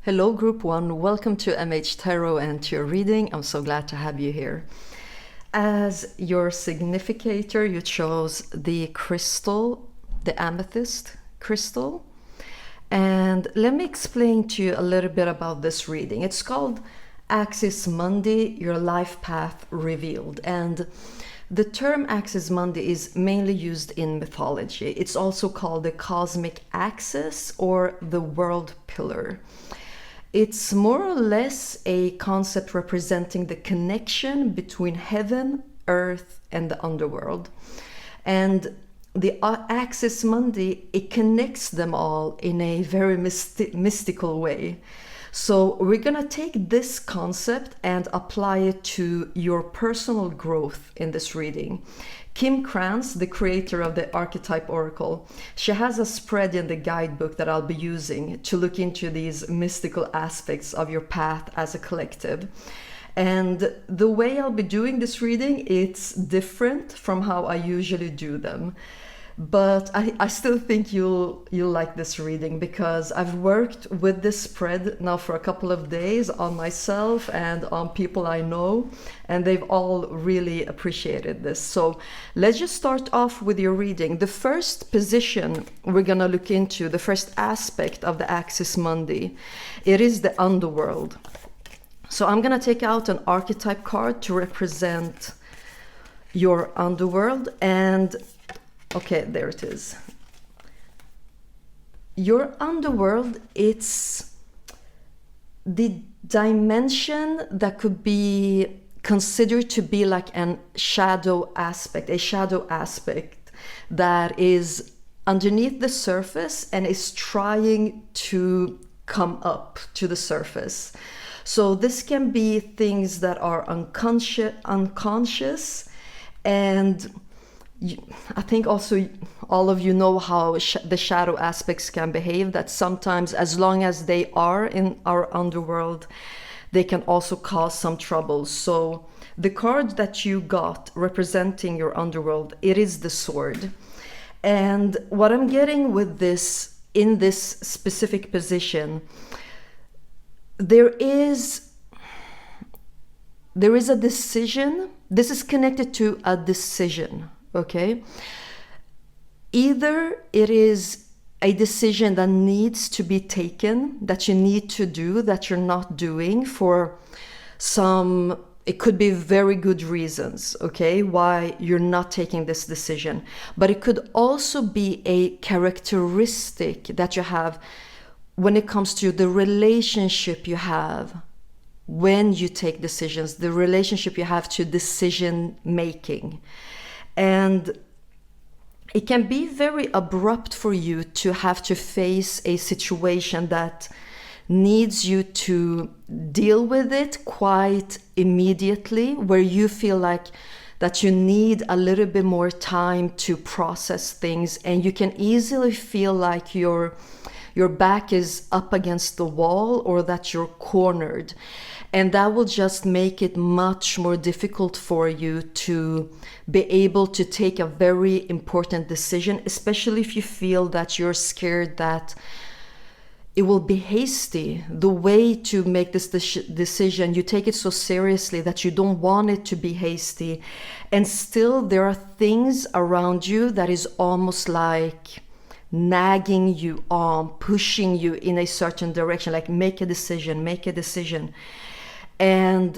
Hello Group 1, welcome to MH Tarot and to your reading. I'm so glad to have you here. As your significator, you chose the crystal, the Amethyst crystal. And let me explain to you a little bit about this reading. It's called Axis Mundi, Your Life Path Revealed. And the term Axis Mundi is mainly used in mythology. It's also called the cosmic axis or the world pillar. It's more or less a concept representing the connection between heaven, earth, and the underworld. And the Axis Mundi, it connects them all in a very mystical way. So we're gonna take this concept and apply it to your personal growth in this reading. Kim Krantz, the creator of the Archetype Oracle, she has a spread in the guidebook that I'll be using to look into these mystical aspects of your path as a collective. And the way I'll be doing this reading, it's different from how I usually do them. But I still think you'll like this reading because I've worked with this spread now for a couple of days on myself and on people I know, and they've all really appreciated this. So let's just start off with your reading. The first position we're gonna look into, the first aspect of the Axis Mundi, it is the Underworld. So I'm gonna take out an archetype card to represent your Underworld, and okay, there it is. Your Underworld, it's the dimension that could be considered to be like a shadow aspect that is underneath the surface and is trying to come up to the surface. So this can be things that are unconscious, and I think also all of you know how the shadow aspects can behave, that sometimes as long as they are in our underworld, they can also cause some trouble. So the card that you got representing your underworld, it is the Sword. And what I'm getting with this, in this specific position, there is a decision. This is connected to a decision. Okay, either it is a decision that needs to be taken, that you need to do, that you're not doing for some, it could be very good reasons, okay, why you're not taking this decision. But it could also be a characteristic that you have when it comes to the relationship you have when you take decisions, the relationship you have to decision making. And it can be very abrupt for you to have to face a situation that needs you to deal with it quite immediately, where you feel like that you need a little bit more time to process things, and you can easily feel like your back is up against the wall or that you're cornered. And that will just make it much more difficult for you to be able to take a very important decision, especially if you feel that you're scared that it will be hasty. The way to make this decision, you take it so seriously that you don't want it to be hasty. And still there are things around you that is almost like nagging you on, pushing you in a certain direction, like make a decision, make a decision. And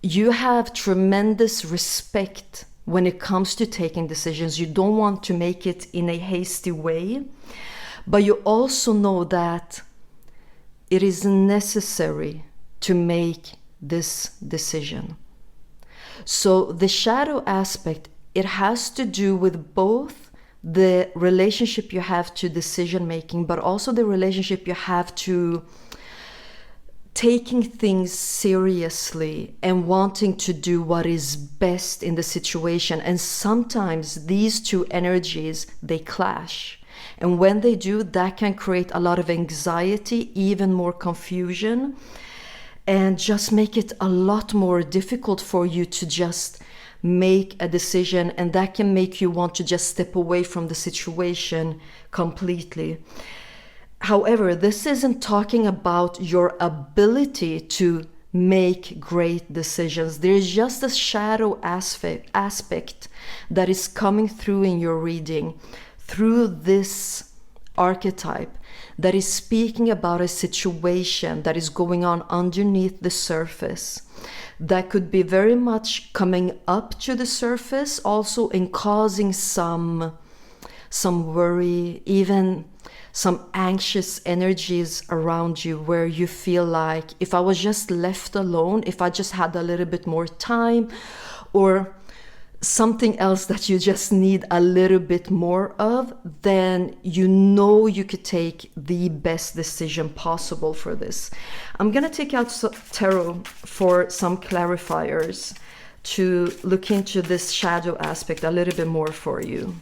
you have tremendous respect when it comes to taking decisions. You don't want to make it in a hasty way, but you also know that it is necessary to make this decision. So the shadow aspect, it has to do with both the relationship you have to decision making, but also the relationship you have to taking things seriously and wanting to do what is best in the situation. And sometimes these two energies, they clash. And when they do, that can create a lot of anxiety, even more confusion, and just make it a lot more difficult for you to just make a decision. And that can make you want to just step away from the situation completely. However, this isn't talking about your ability to make great decisions. There is just a shadow aspect that is coming through in your reading through this archetype that is speaking about a situation that is going on underneath the surface that could be very much coming up to the surface also and causing some worry, even some anxious energies around you, where you feel like, if I was just left alone, if I just had a little bit more time, or something else that you just need a little bit more of, then you know you could take the best decision possible for this. I'm gonna take out tarot for some clarifiers to look into this shadow aspect a little bit more for you.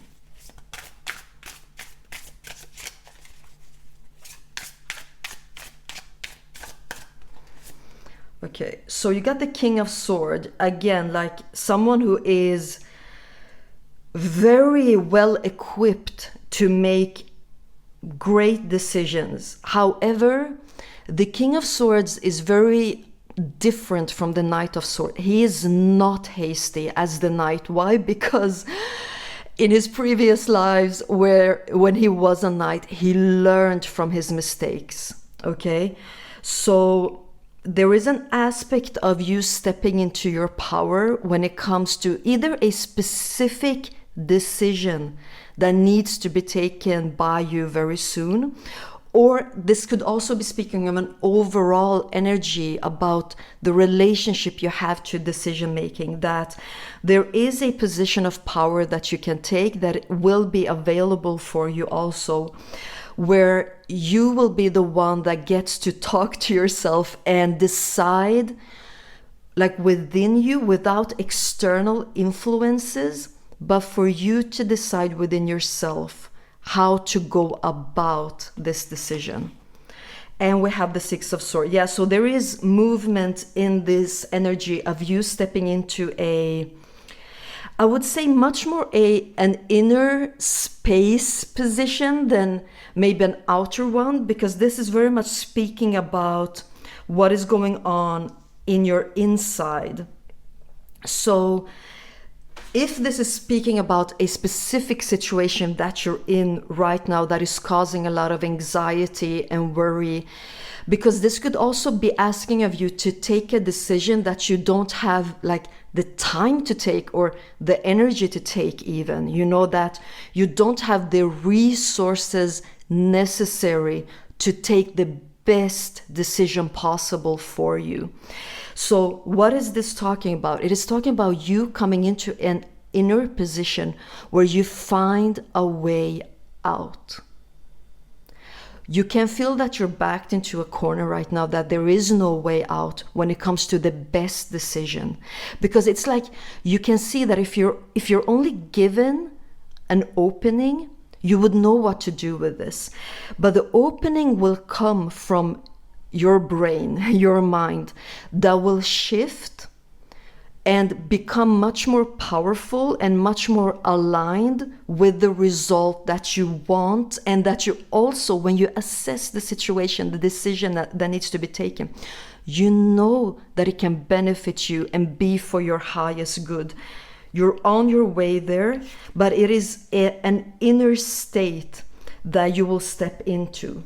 Okay, so you got the King of Swords. Again, like someone who is very well equipped to make great decisions. However, the King of Swords is very different from the Knight of Swords. He is not hasty as the Knight. Why? Because in his previous lives, when he was a knight, he learned from his mistakes. Okay, so there is an aspect of you stepping into your power when it comes to either a specific decision that needs to be taken by you very soon, or this could also be speaking of an overall energy about the relationship you have to decision making, that there is a position of power that you can take that will be available for you also, where you will be the one that gets to talk to yourself and decide, like within you, without external influences, but for you to decide within yourself how to go about this decision. And we have the Six of Swords. Yeah, so there is movement in this energy of you stepping into I would say much more an inner space position than maybe an outer one, because this is very much speaking about what is going on in your inside. So if this is speaking about a specific situation that you're in right now that is causing a lot of anxiety and worry, because this could also be asking of you to take a decision that you don't have like the time to take or the energy to take, even, you know, that you don't have the resources necessary to take the best decision possible for you. So what is this talking about? It is talking about you coming into an inner position where you find a way out. You can feel that you're backed into a corner right now, that there is no way out when it comes to the best decision. Because it's like you can see that if you're only given an opening, you would know what to do with this. But the opening will come from your brain, your mind, that will shift and become much more powerful and much more aligned with the result that you want, and that you also, when you assess the situation, the decision that needs to be taken, you know that it can benefit you and be for your highest good. You're on your way there, but it is an inner state that you will step into.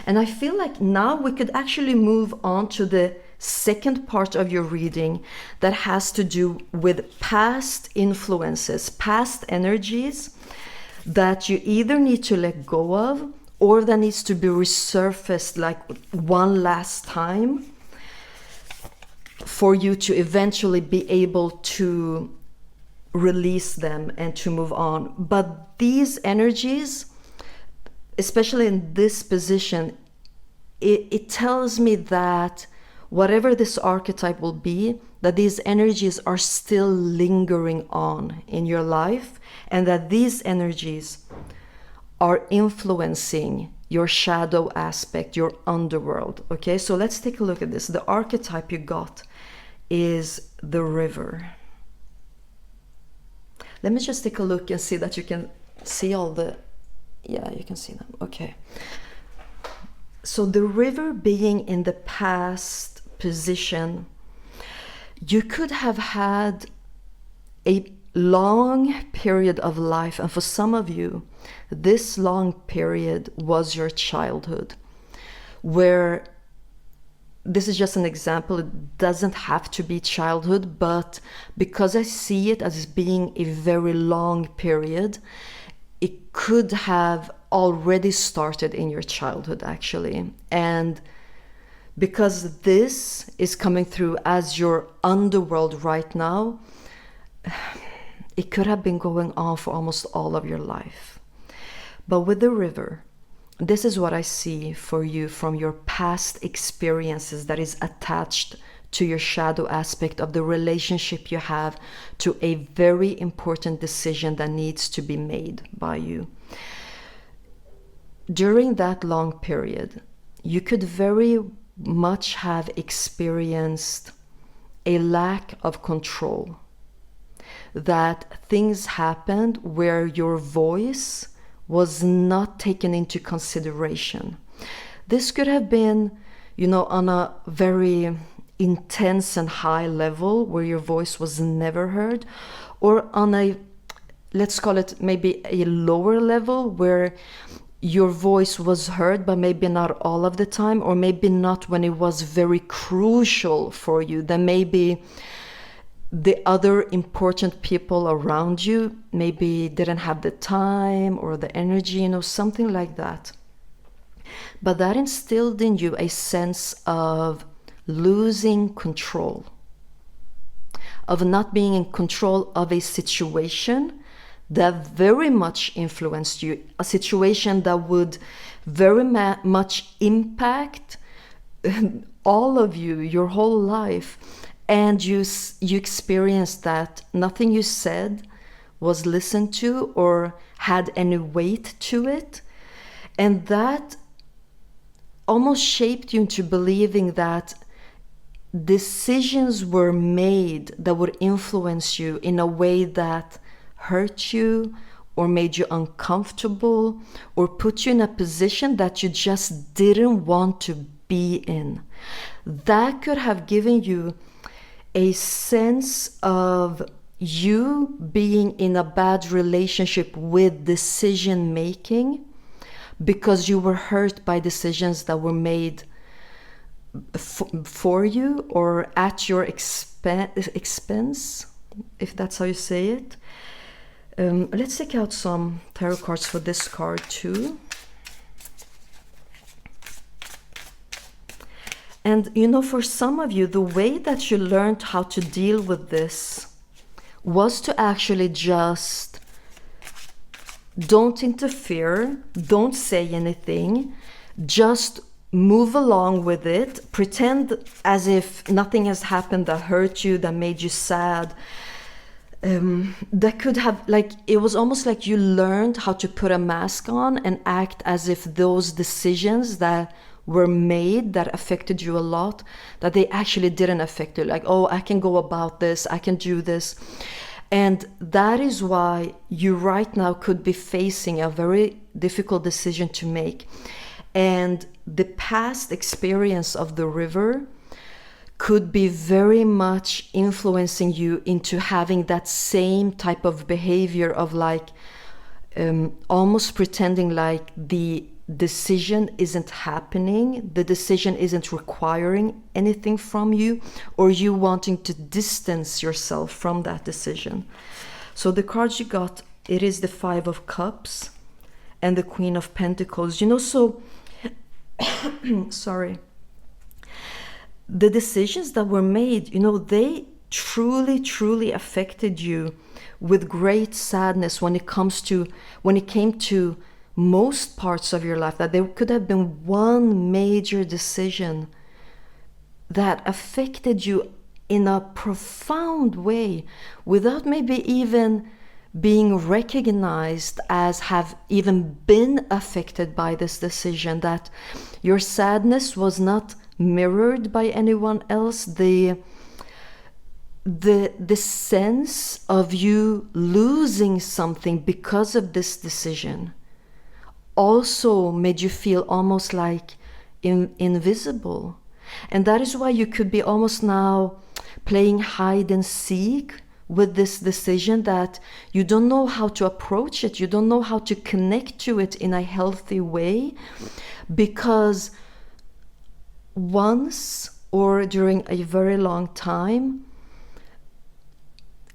And I feel like now we could actually move on to the second part of your reading that has to do with past influences, past energies that you either need to let go of or that needs to be resurfaced like one last time for you to eventually be able to release them and to move on. But these energies, especially in this position, it tells me that whatever this archetype will be, that these energies are still lingering on in your life, and that these energies are influencing your shadow aspect, your underworld. Okay, so let's take a look at this. The archetype you got is the river. Let me just take a look and see that you can see all the Yeah, you can see them. Okay. So the river being in the past position, you could have had a long period of life, and for some of you, this long period was your childhood, where this is just an example, it doesn't have to be childhood, but because I see it as being a very long period, it could have already started in your childhood, actually. And because this is coming through as your underworld right now, it could have been going on for almost all of your life. But with the river, this is what I see for you from your past experiences that is attached to your shadow aspect of the relationship you have to a very important decision that needs to be made by you. During that long period, you could very much have experienced a lack of control. That things happened where your voice was not taken into consideration. This could have been, on a very intense and high level where your voice was never heard, or on a, let's call it maybe a lower level where your voice was heard, but maybe not all of the time, or maybe not when it was very crucial for you. Then maybe the other important people around you maybe didn't have the time or the energy, something like that. But that instilled in you a sense of losing control, of not being in control of a situation that very much influenced you, a situation that would very much impact all of you, your whole life. And you experienced that nothing you said was listened to or had any weight to it. And that almost shaped you into believing that decisions were made that would influence you in a way that hurt you or made you uncomfortable or put you in a position that you just didn't want to be in. That could have given you a sense of you being in a bad relationship with decision making because you were hurt by decisions that were made for you or at your expense, if that's how you say it. Let's take out some tarot cards for this card too. And for some of you, the way that you learned how to deal with this was to actually just don't interfere, don't say anything, just move along with it, pretend as if nothing has happened that hurt you, that made you sad. That could have, it was almost like you learned how to put a mask on and act as if those decisions that were made that affected you a lot, that they actually didn't affect you. Like, oh, I can go about this, I can do this. And that is why you right now could be facing a very difficult decision to make. And the past experience of the river could be very much influencing you into having that same type of behavior of almost pretending like the decision isn't happening, the decision isn't requiring anything from you, or you wanting to distance yourself from that decision. So the cards you got, it is the Five of Cups and the Queen of Pentacles. So sorry. The decisions that were made, they truly, truly affected you with great sadness when it came to most parts of your life, that there could have been one major decision that affected you in a profound way without maybe even being recognized as have even been affected by this decision, that your sadness was not mirrored by anyone else. The sense of you losing something because of this decision also made you feel almost like invisible. And that is why you could be almost now playing hide and seek with this decision, that you don't know how to approach it, you don't know how to connect to it in a healthy way, because once or during a very long time,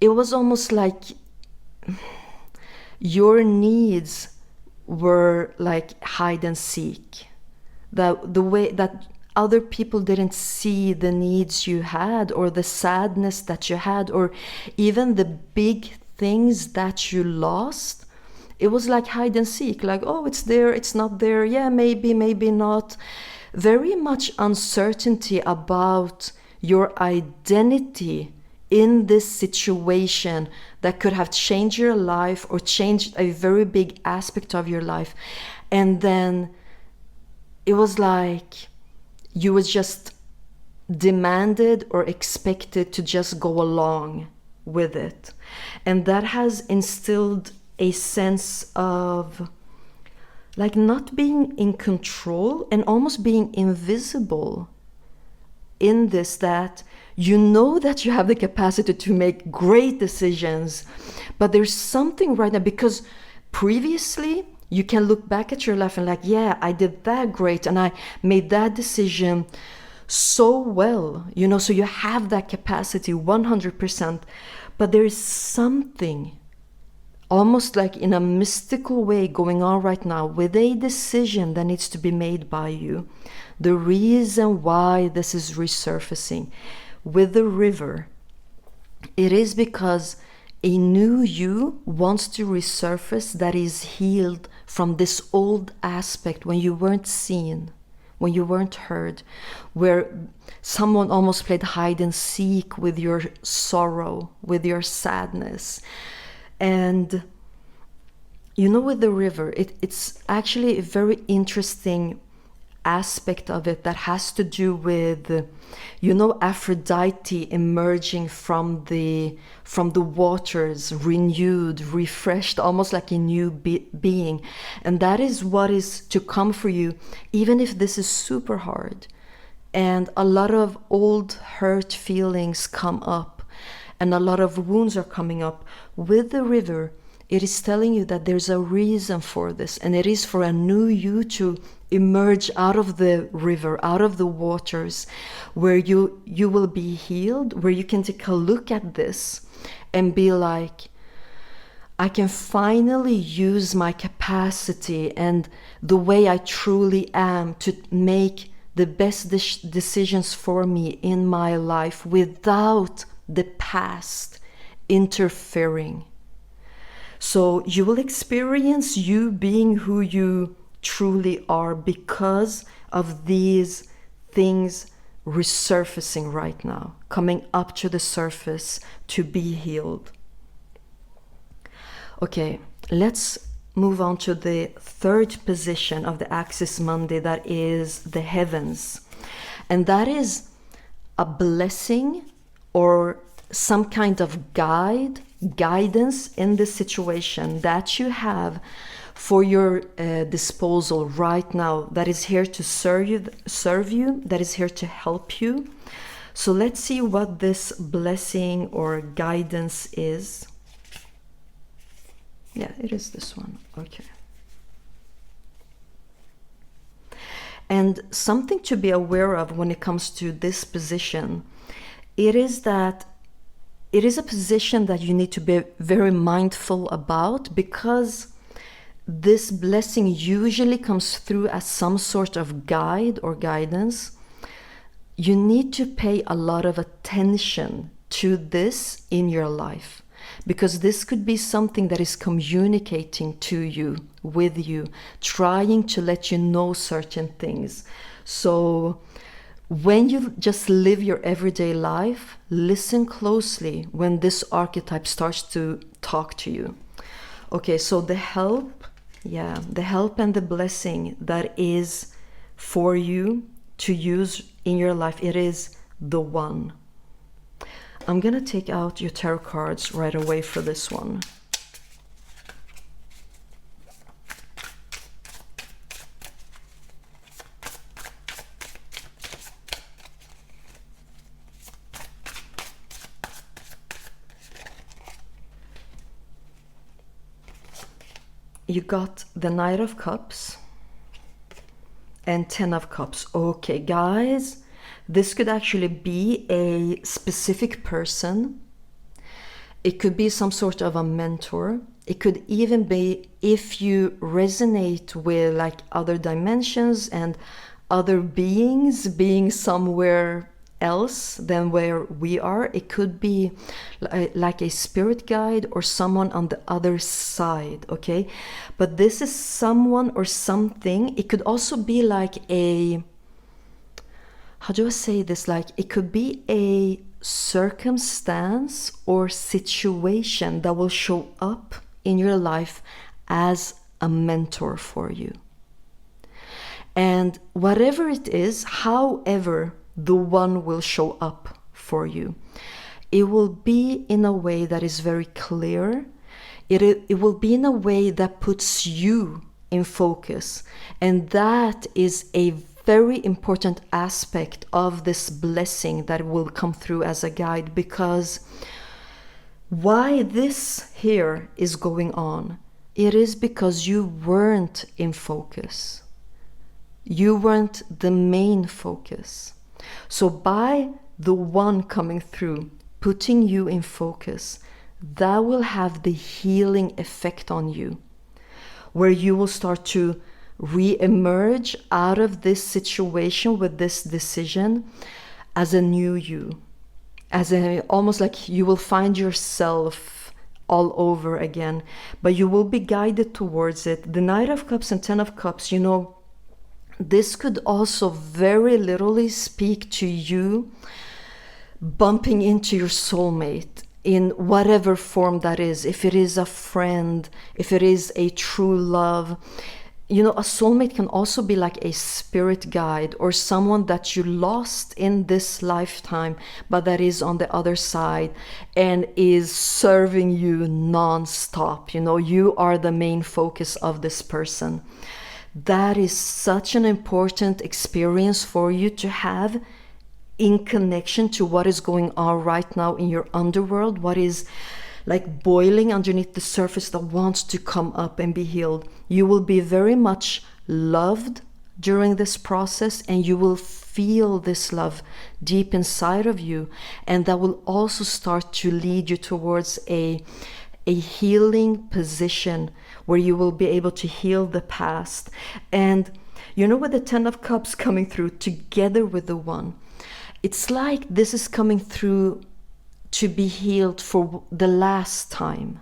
it was almost like your needs were like hide and seek. The way that other people didn't see the needs you had, or the sadness that you had, or even the big things that you lost. It was like hide and seek, like, oh, it's there, it's not there, yeah, maybe, maybe not. Very much uncertainty about your identity in this situation that could have changed your life or changed a very big aspect of your life. And then it was like you was just demanded or expected to just go along with it. And that has instilled a sense of like not being in control and almost being invisible in this, that you know that you have the capacity to make great decisions, but there's something right now, because previously you can look back at your life and like, yeah, I did that great and I made that decision so well, you know, so you have that capacity 100%, but there is something almost like in a mystical way going on right now with a decision that needs to be made by you. The reason why this is resurfacing with the river, it is because a new you wants to resurface that is healed from this old aspect when you weren't seen, when you weren't heard, where someone almost played hide and seek with your sorrow, with your sadness. And you know, with the river, it's actually a very interesting aspect of it that has to do with, you know, Aphrodite emerging from the waters, renewed, refreshed, almost like a new being. And that is what is to come for you, even if this is super hard. And a lot of old hurt feelings come up, and a lot of wounds are coming up. With the river, it is telling you that there's a reason for this, and it is for a new you to emerge out of the river, out of the waters, where you will be healed, where you can take a look at this and be like, I can finally use my capacity and the way I truly am to make the best decisions for me in my life without the past interfering. So you will experience you being who you truly are because of these things resurfacing right now, coming up to the surface to be healed. Okay, let's move on to the third position of the Axis Mundi, that is the heavens. And that is a blessing or some kind of guidance in this situation that you have for your disposal right now, that is here to serve you, that is here to help you. So let's see what this blessing or guidance is. Yeah, it is this one. Okay. And something to be aware of when it comes to this position, it is that it is a position that you need to be very mindful about, because this blessing usually comes through as some sort of guide or guidance. You need to pay a lot of attention to this in your life, because this could be something that is communicating to you, with you, trying to let you know certain things. So when you just live your everyday life, listen closely when this archetype starts to talk to you. Okay, so the help and the blessing that is for you to use in your life, it is the One. I'm gonna take out your tarot cards right away for this one. you got the Knight of Cups and 10 of Cups. Okay, guys, this could actually be a specific person. It could be some sort of a mentor. It could even be if you resonate with like other dimensions and other beings being somewhere else than where we are. It could be like a spirit guide or someone on the other side, okay? But this is someone or something. It could also be like a, how do I say this? Like it could be a circumstance or situation that will show up in your life as a mentor for you. And whatever it is, however the one will show up for you, it will be in a way that is very clear. It will be in a way that puts you in focus. And that is a very important aspect of this blessing that will come through as a guide, because why this here is going on, it is because you weren't in focus. You weren't the main focus. So by the one coming through, putting you in focus, that will have the healing effect on you, where you will start to re-emerge out of this situation with this decision as a new you, as a, almost like you will find yourself all over again, but you will be guided towards it. The Knight of Cups and 10 of Cups, you know, this could also very literally speak to you bumping into your soulmate in whatever form that is. If it is a friend, if it is a true love, you know, a soulmate can also be like a spirit guide or someone that you lost in this lifetime, but that is on the other side and is serving you non-stop. You know, you are the main focus of this person. That is such an important experience for you to have in connection to what is going on right now in your underworld, what is like boiling underneath the surface that wants to come up and be healed. You will be very much loved during this process, and you will feel this love deep inside of you, and that will also start to lead you towards a healing position where you will be able to heal the past. And you know, with the 10 of Cups coming through together with the one, it's like this is coming through to be healed for the last time.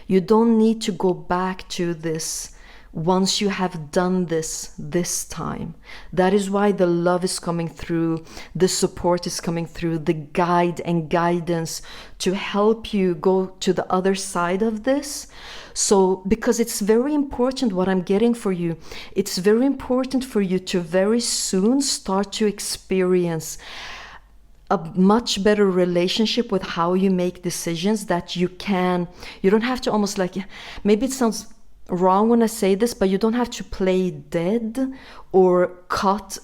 You don't need to go back to this once you have done this time. That is why the love is coming through, the support is coming through, the guide and guidance to help you go to the other side of this. So, because it's very important what I'm getting for you, it's very important for you to very soon start to experience a much better relationship with how you make decisions, that you don't have to almost like, maybe it sounds wrong when I say this, but you don't have to play dead or cut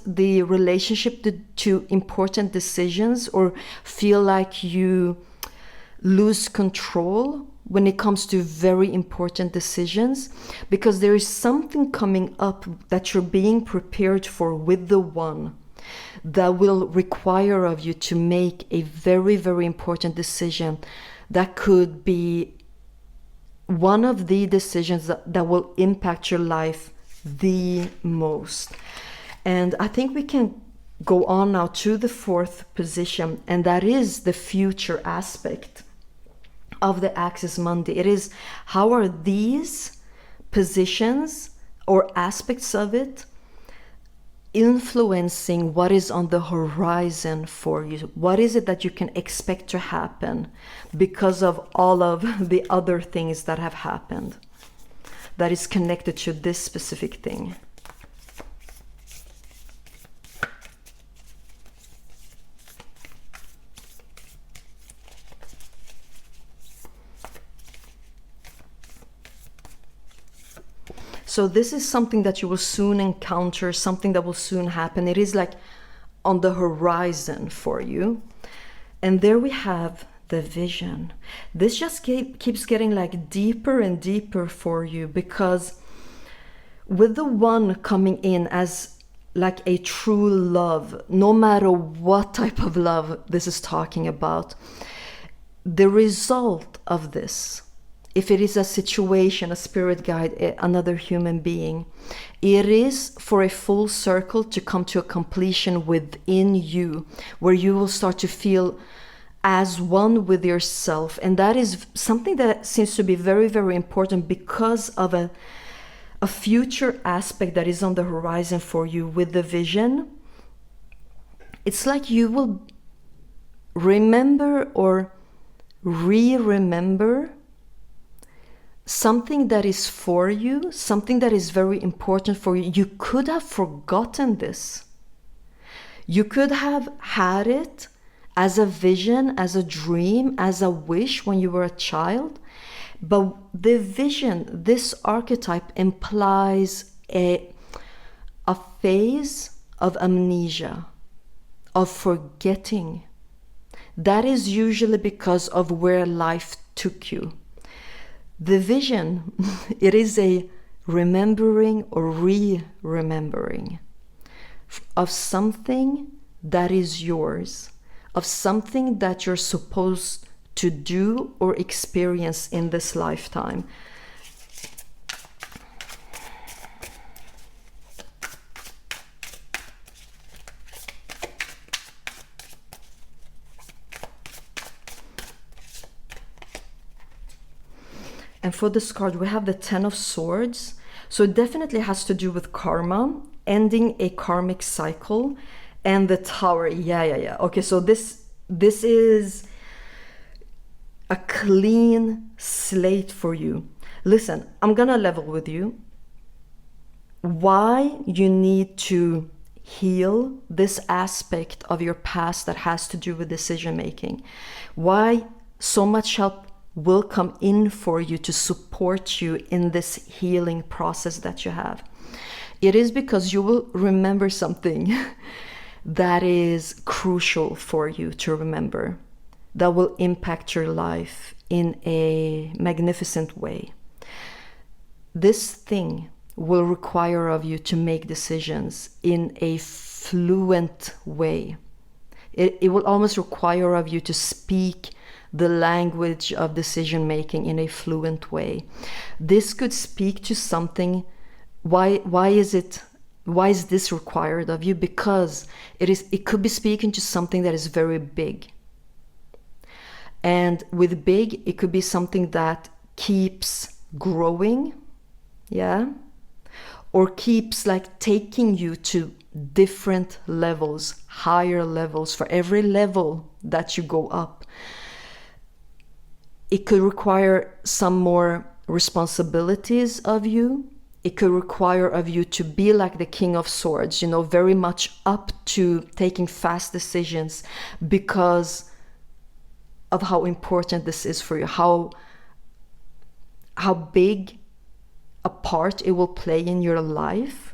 the relationship to important decisions, or feel like you lose control when it comes to very important decisions, because there is something coming up that you're being prepared for with the one that will require of you to make a very, very important decision that could be one of the decisions that will impact your life the most. And I think we can go on now to the fourth position, and that is the future aspect of the Axis Mundi. It is, how are these positions or aspects of it influencing what is on the horizon for you? What is it that you can expect to happen because of all of the other things that have happened that is connected to this specific thing? So this is something that you will soon encounter, something that will soon happen. It is like on the horizon for you. And there we have the vision. This just keeps getting like deeper and deeper for you, because with the one coming in as like a true love, no matter what type of love this is talking about, the result of this, if it is a situation, a spirit guide, another human being, it is for a full circle to come to a completion within you, where you will start to feel as one with yourself. And that is something that seems to be very, very important because of a future aspect that is on the horizon for you with the vision. It's like you will remember or re-remember something that is for you, something that is very important for you. You could have forgotten this. You could have had it as a vision, as a dream, as a wish when you were a child. But the vision, this archetype, implies a phase of amnesia, of forgetting. That is usually because of where life took you. The vision, it is a remembering or re-remembering of something that is yours, of something that you're supposed to do or experience in this lifetime. And for this card, we have the Ten of Swords. So it definitely has to do with karma, ending a karmic cycle, and the Tower. Yeah. Okay, so this is a clean slate for you. Listen, I'm gonna level with you. Why you need to heal this aspect of your past that has to do with decision making. Why so much help will come in for you to support you in this healing process that you have. It is because you will remember something that is crucial for you to remember, that will impact your life in a magnificent way. This thing will require of you to make decisions in a fluent way. It will almost require of you to speak the language of decision making in a fluent way. This could speak to something. Why is this required of you? Because it could be speaking to something that is very big. And with big, it could be something that keeps growing, yeah? Or keeps like taking you to different levels, higher levels. For every level that you go up, it could require some more responsibilities of you. It could require of you to be like the King of Swords, very much up to taking fast decisions because of how important this is for you, how big a part it will play in your life.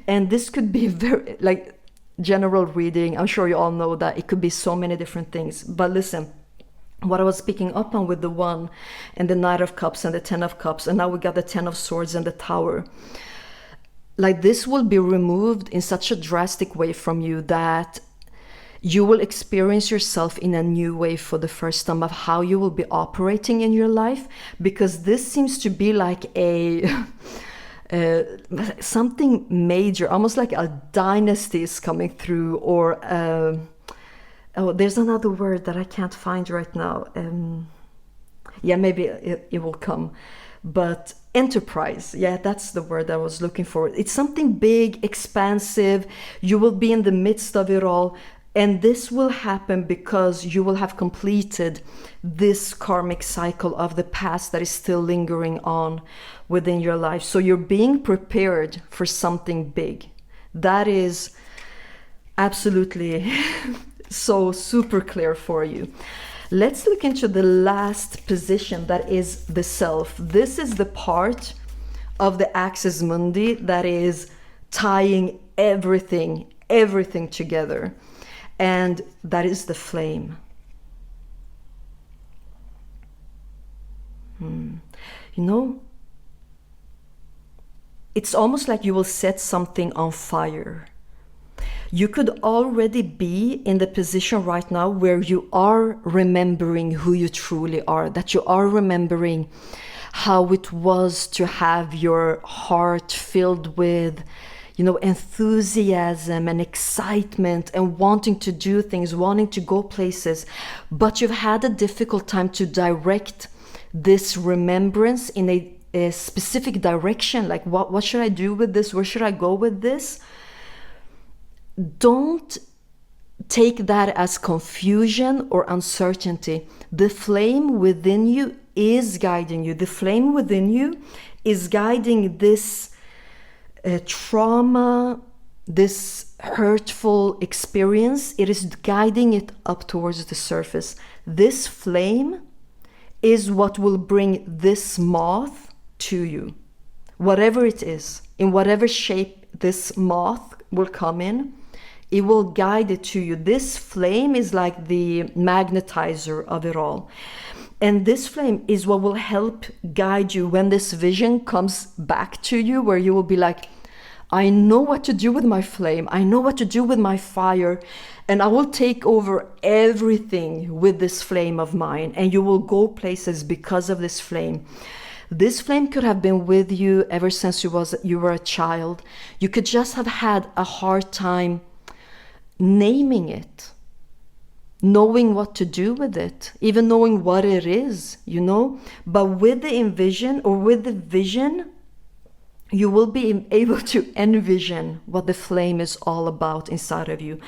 And this could be very, like, general reading. I'm sure you all know that it could be so many different things. But listen, what I was picking up on with the One and the Knight of Cups and the Ten of Cups, and now we got the Ten of Swords and the Tower. Like, this will be removed in such a drastic way from you that you will experience yourself in a new way for the first time of how you will be operating in your life, because this seems to be like a something major, almost like a dynasty is coming through, or there's another word that I can't find right now. Yeah, maybe it will come. But enterprise, yeah, that's the word I was looking for. It's something big, expansive. You will be in the midst of it all. And this will happen because you will have completed this karmic cycle of the past that is still lingering on within your life. So you're being prepared for something big. That is absolutely so super clear for you. Let's look into the last position, that is the self. This is the part of the Axis Mundi that is tying everything together. And that is the flame. You know, it's almost like you will set something on fire. You could already be in the position right now where you are remembering who you truly are, that you are remembering how it was to have your heart filled with, you know, enthusiasm and excitement and wanting to do things, wanting to go places, but you've had a difficult time to direct this remembrance in a specific direction. Like, what should I do with this? Where should I go with this? Don't take that as confusion or uncertainty. The flame within you is guiding you. The flame within you is guiding this trauma, this hurtful experience. It is guiding it up towards the surface. This flame is what will bring this moth to you. Whatever it is, in whatever shape this moth will come in, it will guide it to you. This flame is like the magnetizer of it all. And this flame is what will help guide you when this vision comes back to you, where you will be like, I know what to do with my flame. I know what to do with my fire. And I will take over everything with this flame of mine. And you will go places because of this flame. This flame could have been with you ever since you were a child. You could just have had a hard time naming it, knowing what to do with it, even knowing what it is, you know. But with the envision, or with the vision, you will be able to envision what the flame is all about inside of you.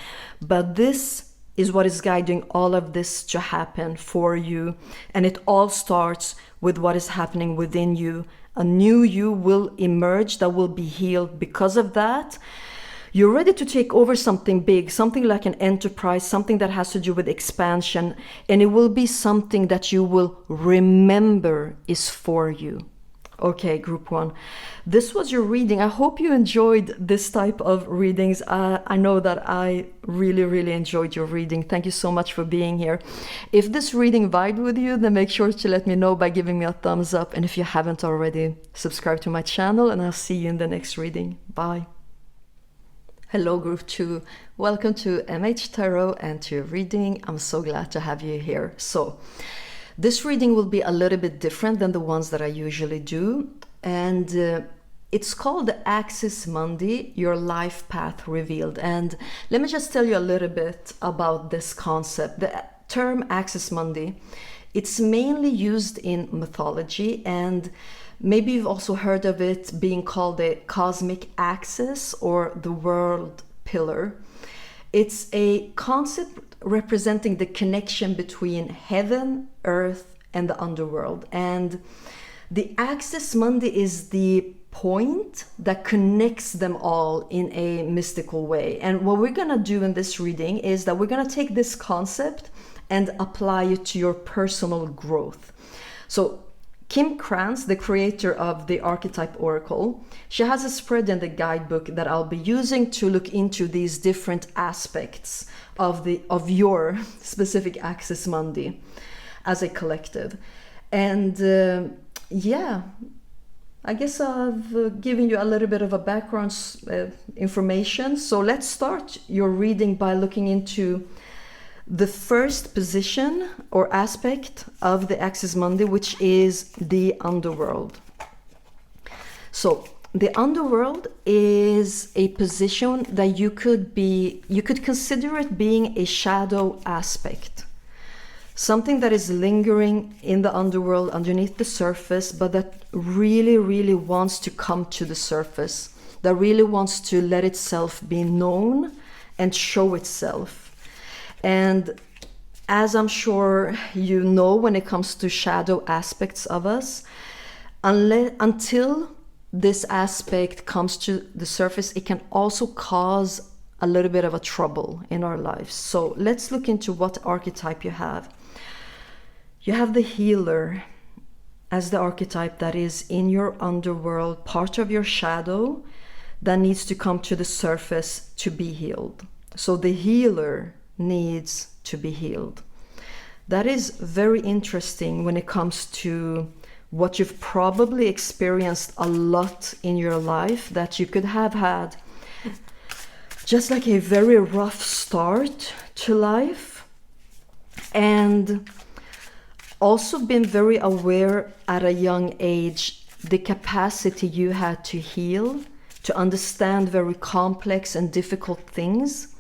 But this is what is guiding all of this to happen for you. And it all starts with what is happening within you. A new you will emerge that will be healed. Because of that, you're ready to take over something big, something like an enterprise, something that has to do with expansion. And it will be something that you will remember is for you. Okay, group one. This was your reading. I hope you enjoyed this type of readings. I know that I really, really enjoyed your reading. Thank you so much for being here. If this reading vibed with you, then make sure to let me know by giving me a thumbs up. And if you haven't already, subscribe to my channel, and I'll see you in the next reading. Bye. Hello, group 2. Welcome to MH Tarot and to your reading. I'm so glad to have you here. So, this reading will be a little bit different than the ones that I usually do. And it's called the Axis Mundi, Your Life Path Revealed. And let me just tell you a little bit about this concept. The term Axis Mundi, it's mainly used in mythology, and maybe you've also heard of it being called the cosmic axis or the world pillar. It's a concept representing the connection between heaven, earth, and the underworld. And the Axis Mundi is the point that connects them all in a mystical way. And what we're going to do in this reading is that we're going to take this concept and apply it to your personal growth. So Kim Krantz, the creator of the Archetype Oracle, she has a spread in the guidebook that I'll be using to look into these different aspects of your specific Axis Mundi as a collective. And yeah, I guess I've given you a little bit of a background information. So let's start your reading by looking into the first position or aspect of the Axis Mundi, which is the Underworld. So the Underworld is a position that you could consider it being a shadow aspect. Something that is lingering in the underworld underneath the surface, but that really, really wants to come to the surface, that really wants to let itself be known and show itself. And as I'm sure you know, when it comes to shadow aspects of us, until this aspect comes to the surface, it can also cause a little bit of a trouble in our lives. So let's look into what archetype you have. You have the healer as the archetype that is in your underworld, part of your shadow that needs to come to the surface to be healed. So the healer needs to be healed. That is very interesting when it comes to what you've probably experienced a lot in your life, that you could have had just like a very rough start to life, and also been very aware at a young age the capacity you had to heal, to understand very complex and difficult things,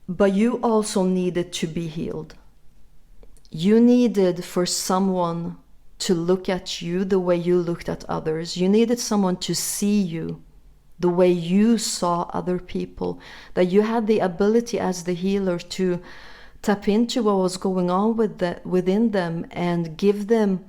but you also needed to be healed. You needed for someone to look at you the way you looked at others. You needed someone to see you the way you saw other people, that you had the ability as the healer to tap into what was going on within them and give them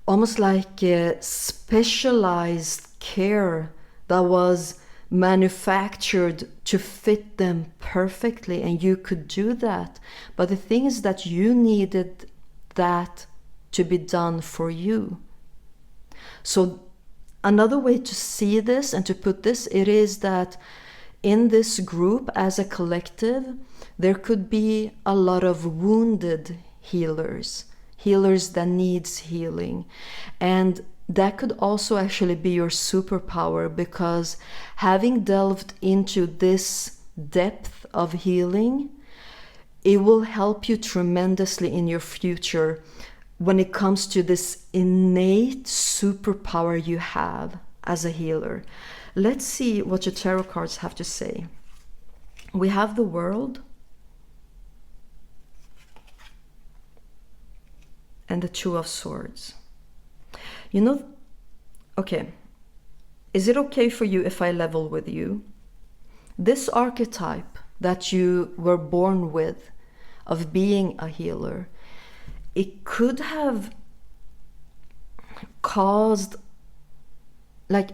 almost like a specialized care that was manufactured to fit them perfectly, and you could do that. But the thing is that you needed that to be done for you. So another way to see this and to put this, it is that in this group as a collective, there could be a lot of wounded healers that needs healing. And that could also actually be your superpower, because having delved into this depth of healing, it will help you tremendously in your future when it comes to this innate superpower you have as a healer. Let's see what your tarot cards have to say. We have the World and the Two of Swords. You know, okay, is it okay for you if I level with you? This archetype that you were born with of being a healer, it could have caused like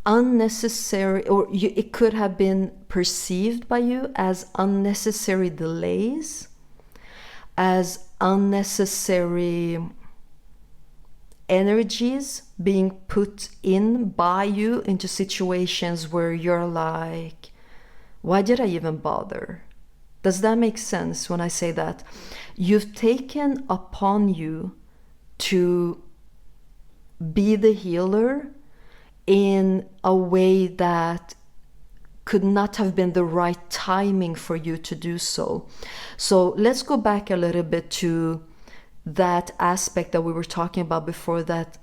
unnecessary, or it could have been perceived by you as unnecessary delays, as unnecessary energies being put in by you into situations where you're like, why did I even bother? Does that make sense when I say that? You've taken upon you to be the healer in a way that could not have been the right timing for you to do so. So let's go back a little bit to that aspect that we were talking about before, that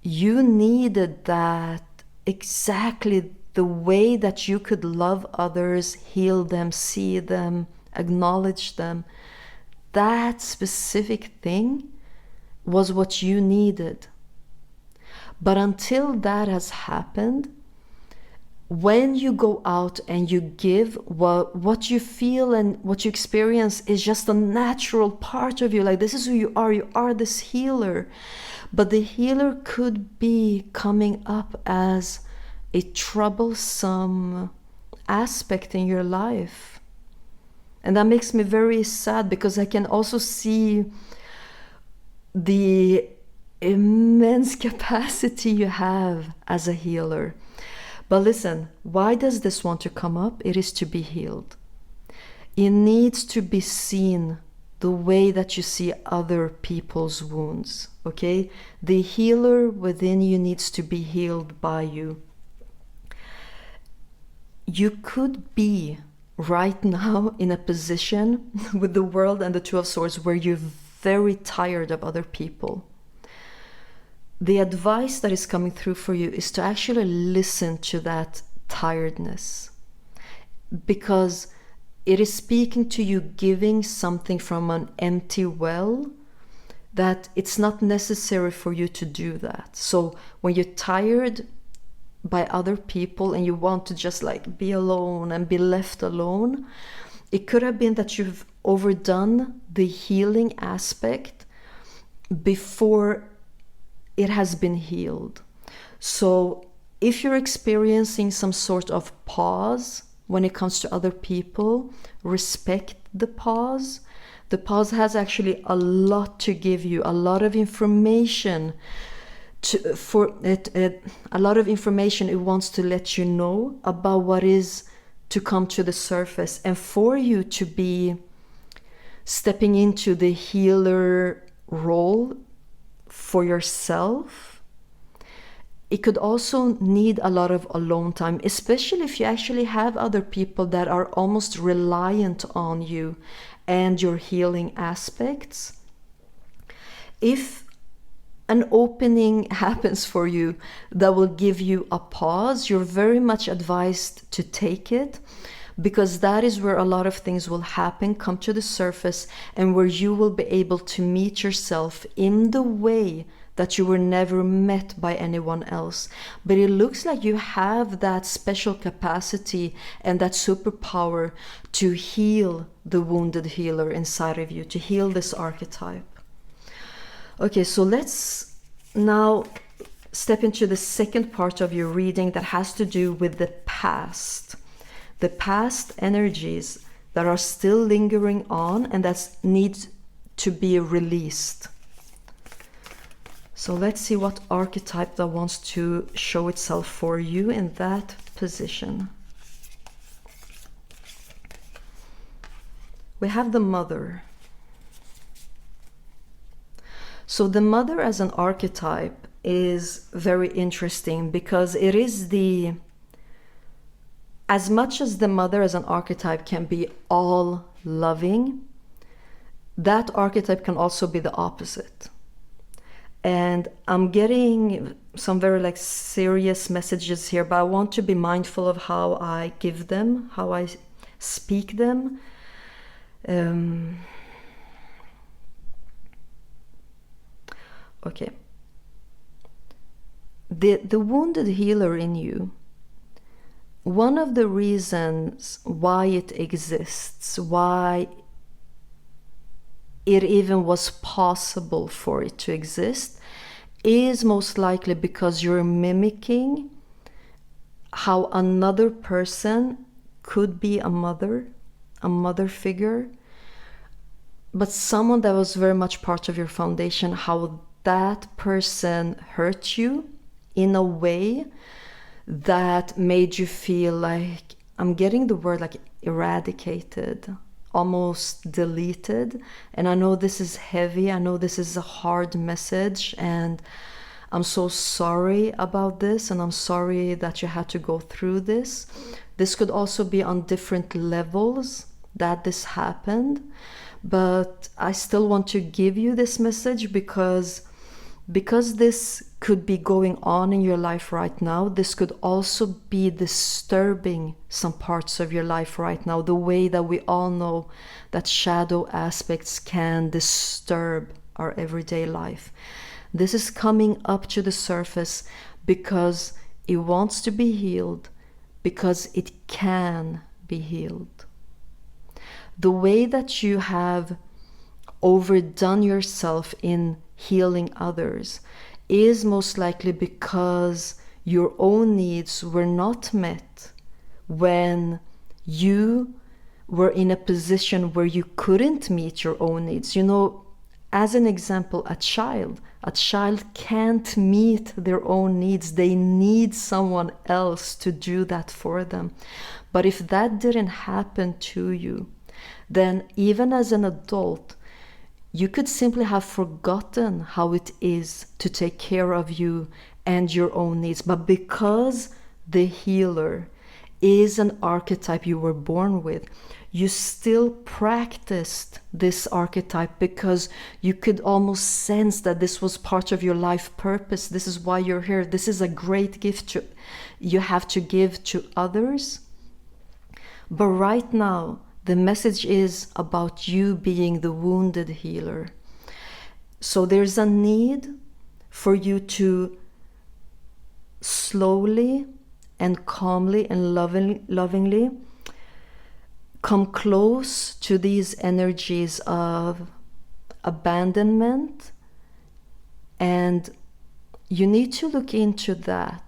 you needed that exactly the way that you could love others, heal them, see them, acknowledge them. That specific thing was what you needed. But until that has happened, when you go out and you give, what you feel and what you experience is just a natural part of you. Like, this is who you are this healer. But the healer could be coming up as a troublesome aspect in your life. And that makes me very sad, because I can also see the immense capacity you have as a healer. But listen, why does this want to come up? It is to be healed. It needs to be seen the way that you see other people's wounds, okay? The healer within you needs to be healed by you. You could be right now in a position with the World and the Two of Swords where you're very tired of other people. The advice that is coming through for you is to actually listen to that tiredness, because it is speaking to you, giving something from an empty well, that it's not necessary for you to do that. So when you're tired by other people and you want to just like be alone and be left alone, it could have been that you've overdone the healing aspect before it has been healed. So if you're experiencing some sort of pause when it comes to other people, respect the pause. The pause has actually a lot to give you, a lot of information a lot of information it wants to let you know about what is to come to the surface, and for you to be stepping into the healer role for yourself, it could also need a lot of alone time, especially if you actually have other people that are almost reliant on you and your healing aspects. If an opening happens for you that will give you a pause, you're very much advised to take it, because that is where a lot of things will happen, come to the surface, and where you will be able to meet yourself in the way that you were never met by anyone else. But it looks like you have that special capacity and that superpower to heal the wounded healer inside of you, to heal this archetype. Okay, so let's now step into the second part of your reading that has to do with the past energies that are still lingering on and that need to be released. So let's see what archetype that wants to show itself for you in that position. We have the Mother. So the Mother as an archetype is very interesting because it is as much as the Mother as an archetype can be all loving, that archetype can also be the opposite. And I'm getting some very serious messages here, but I want to be mindful of how I give them, how I speak them. Okay. The wounded healer in you, one of the reasons why it exists, why it even was possible for it to exist, is most likely because you're mimicking how another person could be a mother figure, but someone that was very much part of your foundation, how that person hurt you in a way that made you feel like, I'm getting the word eradicated, almost deleted. And I know this is heavy, I know this is a hard message, and I'm so sorry about this, and I'm sorry that you had to go through this. This could also be on different levels that this happened, but I still want to give you this message because this could be going on in your life right now. This could also be disturbing some parts of your life right now, the way that we all know that shadow aspects can disturb our everyday life. This is coming up to the surface because it wants to be healed, because it can be healed. The way that you have overdone yourself in healing others is most likely because your own needs were not met when you were in a position where you couldn't meet your own needs. You know, as an example, a child can't meet their own needs. They need someone else to do that for them. But if that didn't happen to you, then even as an adult, you could simply have forgotten how it is to take care of you and your own needs. But because the healer is an archetype you were born with, you still practiced this archetype because you could almost sense that this was part of your life purpose. This is why you're here. This is a great gift you have to give to others. But right now, the message is about you being the wounded healer. So there's a need for you to slowly and calmly and lovingly come close to these energies of abandonment. And you need to look into that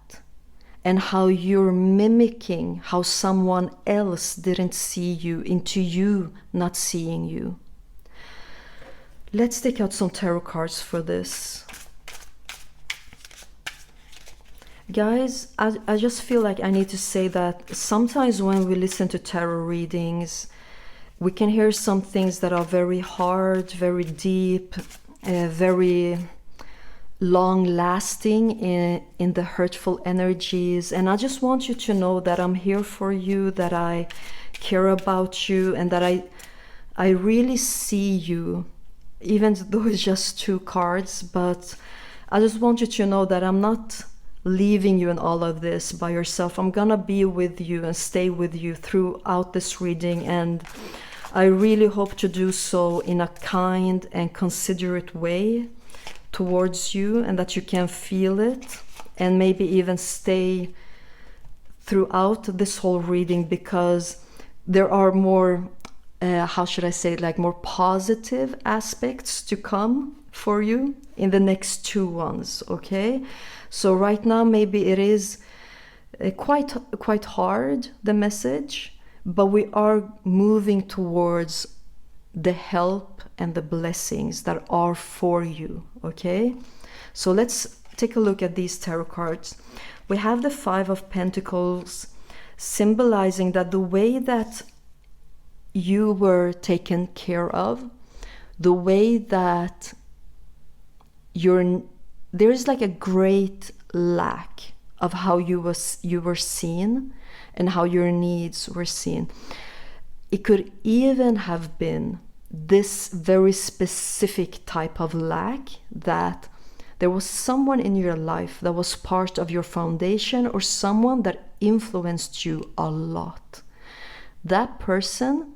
and how you're mimicking how someone else didn't see you into you not seeing you. Let's take out some tarot cards for this. Guys, I just feel like I need to say that sometimes when we listen to tarot readings, we can hear some things that are very hard, very deep, very long lasting in the hurtful energies. And I just want you to know that I'm here for you, that I care about you, and that I really see you, even though it's just 2 cards. But I just want you to know that I'm not leaving you in all of this by yourself. I'm gonna be with you and stay with you throughout this reading, and I really hope to do so in a kind and considerate way towards you, and that you can feel it and maybe even stay throughout this whole reading, because there are more how should I say it, like more positive aspects to come for you in the next 2 ones. Okay, so right now maybe it is quite hard, the message, but we are moving towards the help and the blessings that are for you. Okay, so let's take a look at these tarot cards. We have the 5 of Pentacles, symbolizing that the way that you were taken care of, the way that there is like a great lack of how you were seen and how your needs were seen. It could even have been this very specific type of lack, that there was someone in your life that was part of your foundation, or someone that influenced you a lot. That person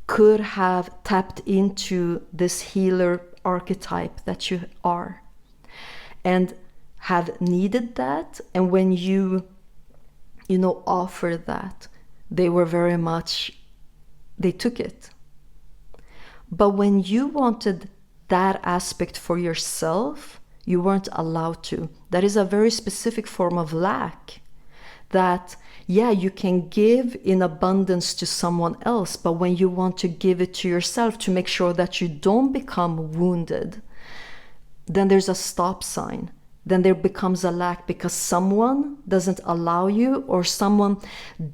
could have tapped into this healer archetype that you are, and have needed that. And when you offer that, they were very much, they took it. But when you wanted that aspect for yourself, you weren't allowed to. That is a very specific form of lack, that yeah, you can give in abundance to someone else, but when you want to give it to yourself to make sure that you don't become wounded, then there's a stop sign. Then there becomes a lack because someone doesn't allow you, or someone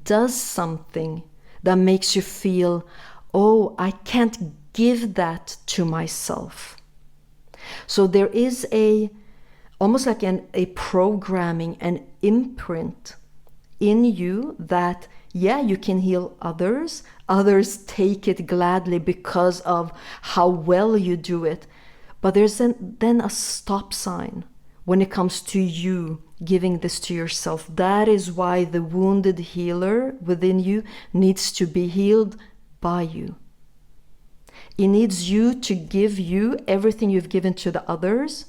does something that makes you feel, oh, I can't give that to myself. So there is almost like a programming, an imprint in you that, yeah, you can heal others. Others take it gladly because of how well you do it. But there's then a stop sign when it comes to you giving this to yourself. That is why the wounded healer within you needs to be healed by you. It needs you to give you everything you've given to the others.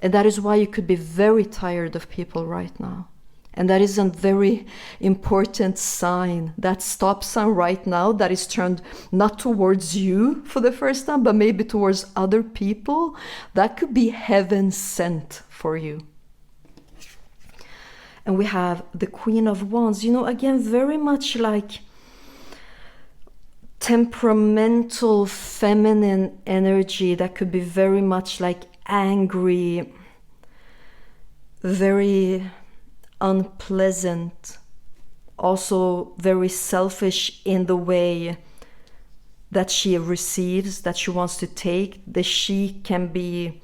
And that is why you could be very tired of people right now. And that is a very important sign, that stop sign right now that is turned not towards you for the first time, but maybe towards other people. That could be heaven sent for you. And we have the Queen of Wands, again, very much like temperamental feminine energy that could be very much like angry, very unpleasant, also very selfish in the way that she receives, that she wants to take. The she can be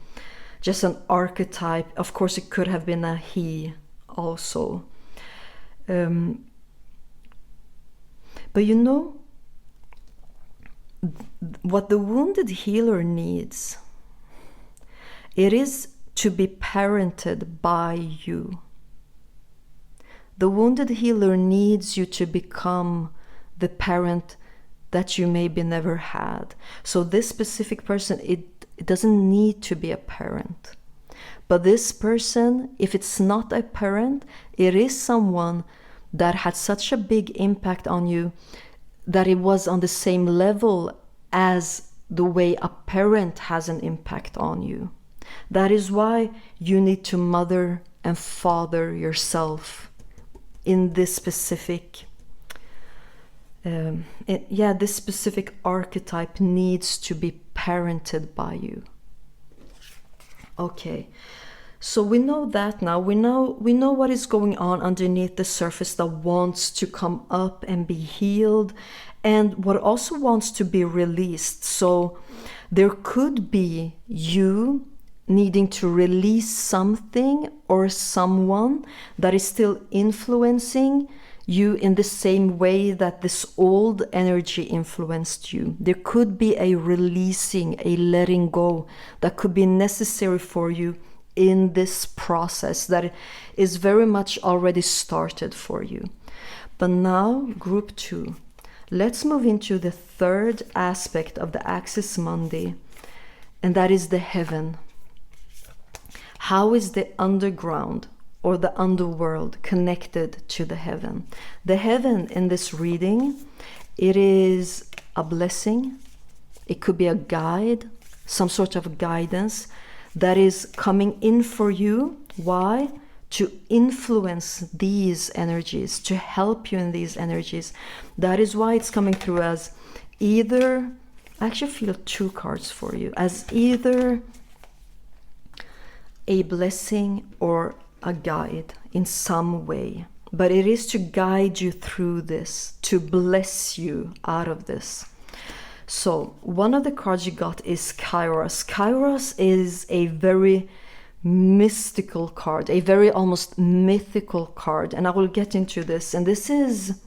just an archetype. Of course, it could have been a he also. But what the wounded healer needs, it is to be parented by you. The wounded healer needs you to become the parent that you maybe never had. So this specific person, it doesn't need to be a parent. But this person, if it's not a parent, it is someone that had such a big impact on you that it was on the same level as the way a parent has an impact on you. That is why you need to mother and father yourself in this specific this specific archetype needs to be parented by you. Okay, so we know that now. We know what is going on underneath the surface that wants to come up and be healed, and what also wants to be released. So There could be you needing to release something or someone that is still influencing you in the same way that this old energy influenced you. There could be a releasing, a letting go that could be necessary for you in this process that is very much already started for you. But now, group 2. Let's move into the third aspect of the Axis Mundi, and that is the heaven. How is the underground or the underworld connected to the heaven? The heaven in this reading, it is a blessing. It could be a guide, some sort of guidance that is coming in for you. Why? To influence these energies, to help you in these energies. That is why it's coming through as either, I actually feel 2 cards for you, as either a blessing or a guide in some way. But it is to guide you through this, to bless you out of this. So one of the cards you got is Kairos. Kairos is a very mystical card, a very almost mythical card, and I will get into this. And this is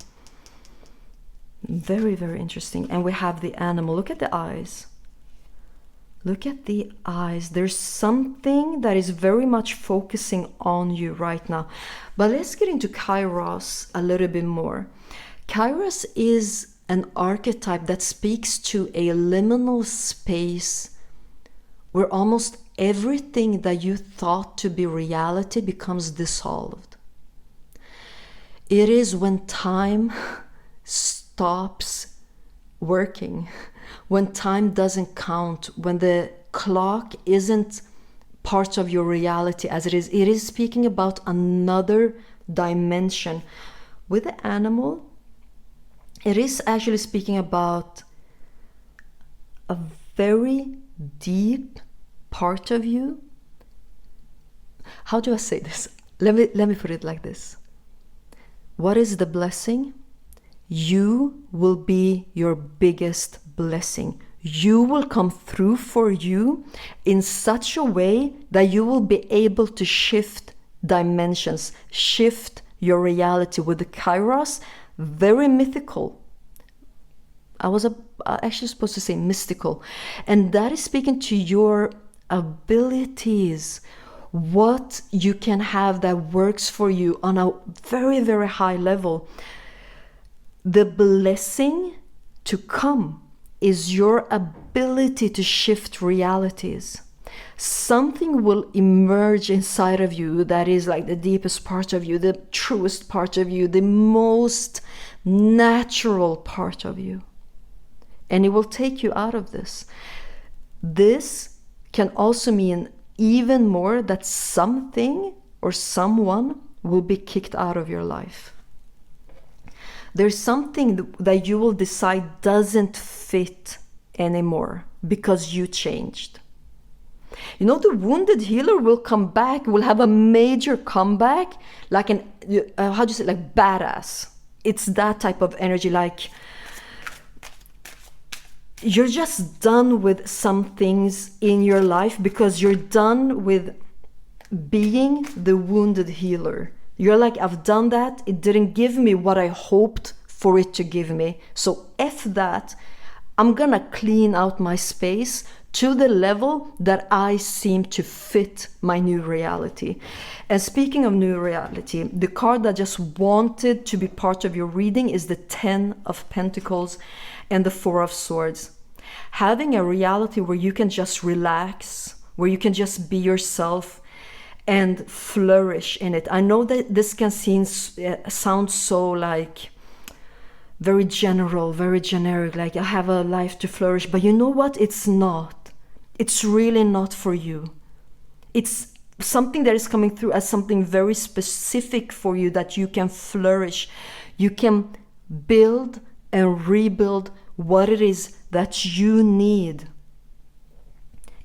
very, very interesting. And we have the animal. Look at the eyes. Look at the eyes. There's something that is very much focusing on you right now. But let's get into Kairos a little bit more. Kairos is an archetype that speaks to a liminal space where almost everything that you thought to be reality becomes dissolved. It is when time stops working, when time doesn't count, when the clock isn't part of your reality as it is. It is speaking about another dimension. With the animal, it is actually speaking about a very deep part of you. How do I say this? Let me put it like this. What is the blessing? You will be your biggest blessing. You will come through for you in such a way that you will be able to shift dimensions, shift your reality. With the Kairos, very mythical. I was actually supposed to say mystical. And that is speaking to your abilities, what you can have that works for you on a very, very high level. The blessing to come is your ability to shift realities. Something will emerge inside of you that is like the deepest part of you, the truest part of you, the most natural part of you. And it will take you out of this. This can also mean even more that something or someone will be kicked out of your life. There's something that you will decide doesn't fit anymore because you changed. You know, the wounded healer will come back, will have a major comeback, like an, how do you say, like badass. It's that type of energy, like you're just done with some things in your life because you're done with being the wounded healer. You're like, I've done that. It didn't give me what I hoped for it to give me. So F that. I'm gonna clean out my space to the level that I seem to fit my new reality. And speaking of new reality, the card that just wanted to be part of your reading is the 10 of Pentacles and the 4 of Swords. Having a reality where you can just relax, where you can just be yourself and flourish in it. I know that this can sound so like very general, very generic, like I have a life to flourish, but you know what? It's not. It's really not for you. It's something that is coming through as something very specific for you that you can flourish. You can build and rebuild what it is that you need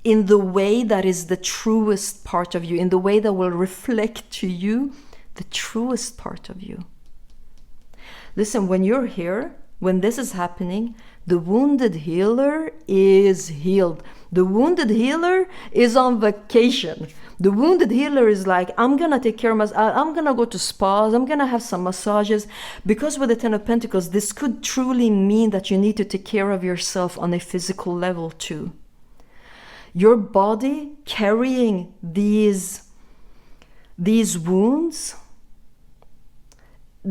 in the way that is the truest part of you, in the way that will reflect to you the truest part of you. Listen, when you're here, when this is happening, the wounded healer is healed. The wounded healer is on vacation. The wounded healer is like, I'm going to take care of myself. I'm going to go to spas. I'm going to have some massages. Because with the Ten of Pentacles, this could truly mean that you need to take care of yourself on a physical level too. Your body carrying these wounds,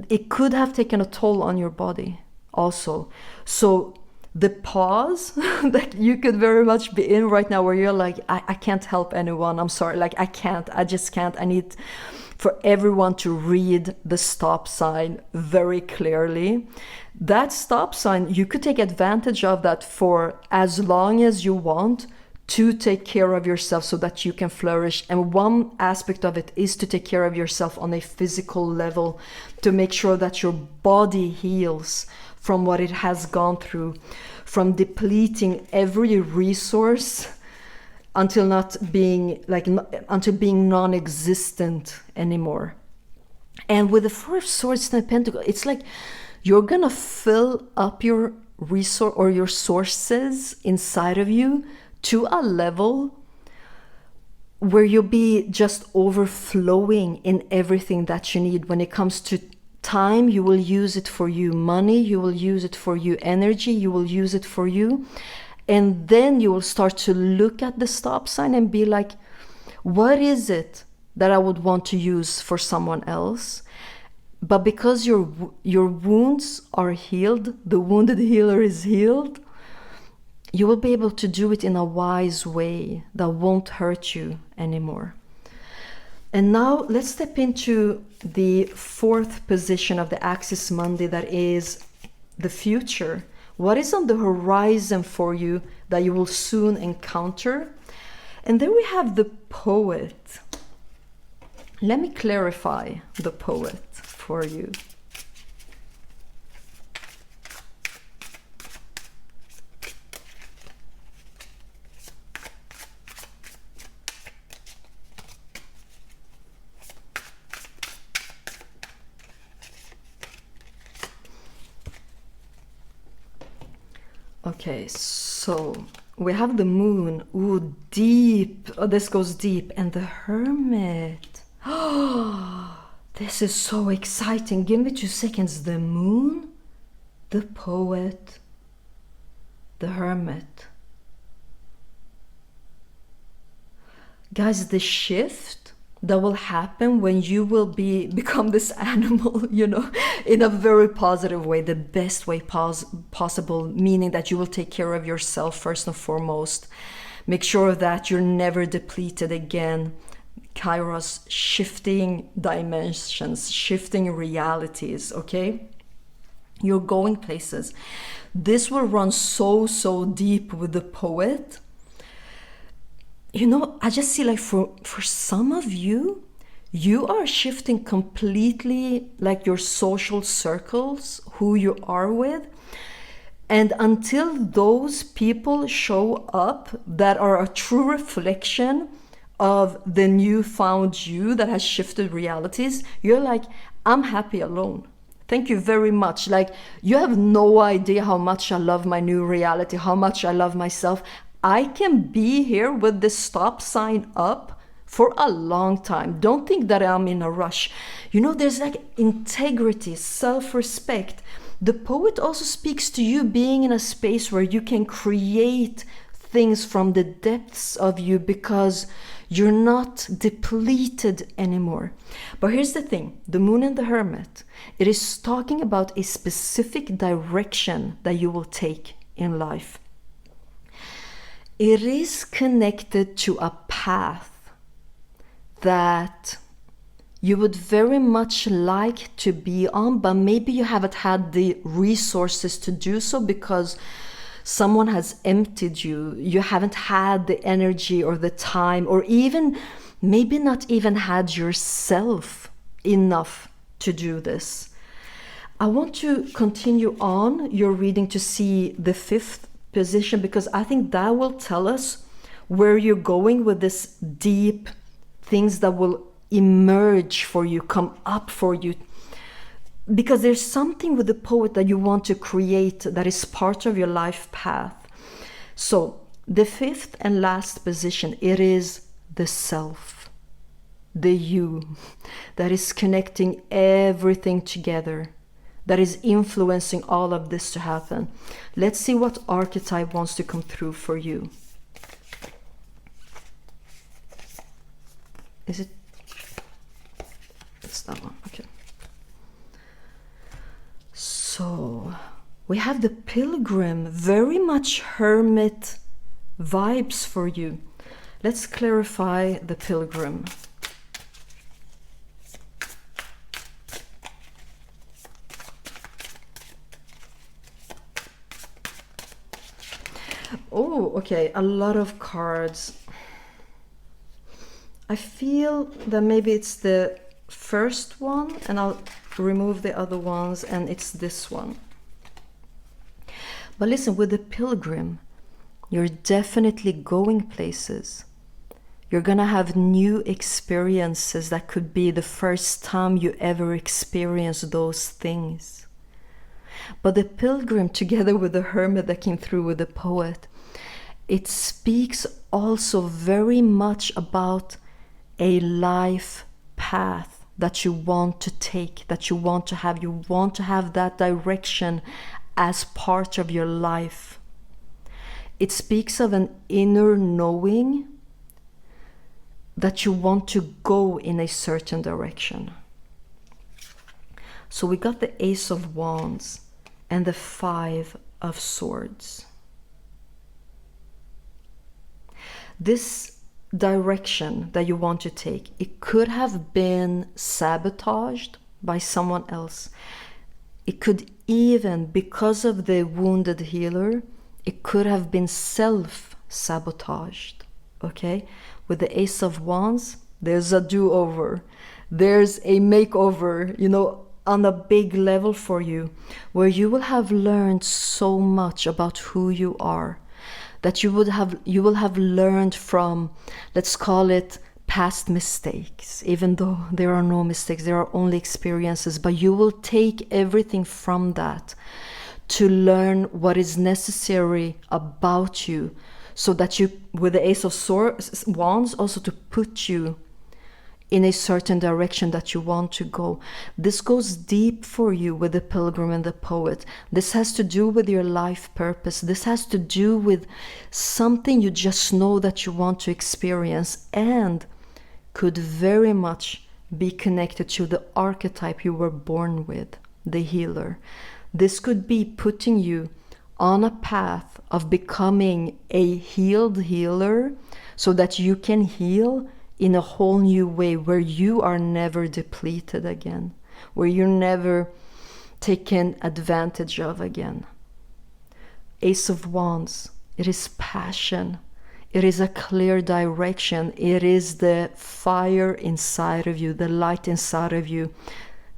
it could have taken a toll on your body also. So the pause that you could very much be in right now, where you're like, I can't help anyone. I'm sorry. Like, I just can't. I need for everyone to read the stop sign very clearly. That stop sign, you could take advantage of that for as long as you want to take care of yourself so that you can flourish. And one aspect of it is to take care of yourself on a physical level, to make sure that your body heals from what it has gone through, from depleting every resource until being non-existent anymore. And with the Four of Swords and the Pentacle, it's like you're gonna fill up your resource or your sources inside of you to a level where you'll be just overflowing in everything that you need. When it comes to time, you will use it for you. Money, you will use it for you. Energy, you will use it for you. And then you will start to look at the stop sign and be like, what is it that I would want to use for someone else? But because your wounds are healed, the wounded healer is healed, you will be able to do it in a wise way that won't hurt you anymore. And now let's step into the fourth position of the Axis Mundi, that is the future. What is on the horizon for you that you will soon encounter? And then we have the Poet. Let me clarify the Poet for you. Okay, so we have the Moon. Ooh, deep. Oh, this goes deep. And the Hermit. Oh, this is so exciting. Give me 2 seconds. The Moon, the Poet, the Hermit. Guys, the shift that will happen when you will become this animal, in a very positive way, the best way possible, meaning that you will take care of yourself first and foremost. Make sure that you're never depleted again. Kairos, shifting dimensions, shifting realities, okay? You're going places. This will run so deep with the Poet. I just see like for some of you, you are shifting completely like your social circles, who you are with. And until those people show up that are a true reflection of the newfound you that has shifted realities, you're like, I'm happy alone. Thank you very much. Like, you have no idea how much I love my new reality, how much I love myself. I can be here with the stop sign up for a long time. Don't think that I'm in a rush. There's like integrity, self-respect. The Poet also speaks to you being in a space where you can create things from the depths of you because you're not depleted anymore. But here's the thing, the Moon and the Hermit, it is talking about a specific direction that you will take in life. It is connected to a path that you would very much like to be on, but maybe you haven't had the resources to do so because someone has emptied you. You haven't had the energy or the time, or even maybe not even had yourself enough to do this. I want to continue on your reading to see the fifth position, because I think that will tell us where you're going with this deep things that will emerge for you, come up for you. because there's something with the poet that you want to create that is part of your life path. So the fifth and last position, it is the self, the you, that is connecting everything together, that is influencing all of this to happen. Let's see what archetype wants to come through for you. Is it? It's that one, okay. So we have the Pilgrim, very much hermit vibes for you. Let's clarify the Pilgrim. Oh, okay, a lot of cards. I feel that maybe it's the first one, and I'll remove the other ones, and it's this one. But listen, with the Pilgrim, you're definitely going places. You're gonna have new experiences that could be the first time you ever experience those things. But the Pilgrim, together with the Hermit that came through with the poet, it speaks also very much about a life path that you want to take, that you want to have. You want to have that direction as part of your life. It speaks of an inner knowing that you want to go in a certain direction. So we got the Ace of Wands and the Five of Swords. This direction that you want to take, it could have been sabotaged by someone else. It could even, because of the wounded healer, it could have been self-sabotaged, okay? With the Ace of Wands, there's a do-over. There's a makeover, you know, on a big level for you, where you will have learned so much about who you are, that you will have learned from, let's call it, past mistakes, even though there are no mistakes, there are only experiences, but you will take everything from that to learn what is necessary about you, so that you, with the Ace of Wands, also to put you in a certain direction that you want to go. This goes deep for you with the Pilgrim and the Poet. This has to do with your life purpose. This has to do with something you just know that you want to experience, and could very much be connected to the archetype you were born with, the healer. This could be putting you on a path of becoming a healed healer, so that you can heal in a whole new way, where you are never depleted again, where you're never taken advantage of again. Ace of Wands, it is passion. It is a clear direction. It is the fire inside of you, the light inside of you,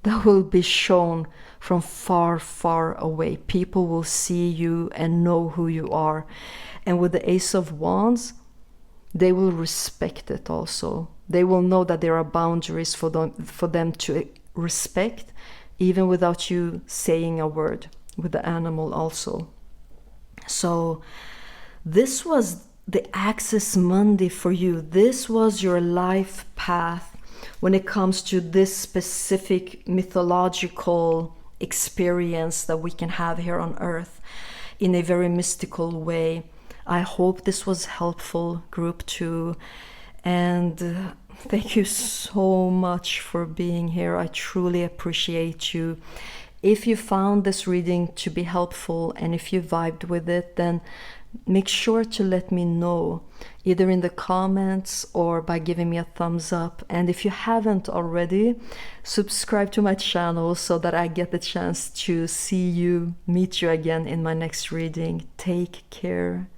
that will be shown from far, far away. People will see you and know who you are. And with the Ace of Wands, they will respect it also. They will know that there are boundaries for them to respect, even without you saying a word, with the animal also. So this was the Axis Mundi for you. This was your life path when it comes to this specific mythological experience that we can have here on Earth in a very mystical way. I hope this was helpful, group 2, and thank you so much for being here. I truly appreciate you. If you found this reading to be helpful, and if you vibed with it, then make sure to let me know, either in the comments or by giving me a thumbs up. And if you haven't already, subscribe to my channel so that I get the chance to see you, meet you again in my next reading. Take care.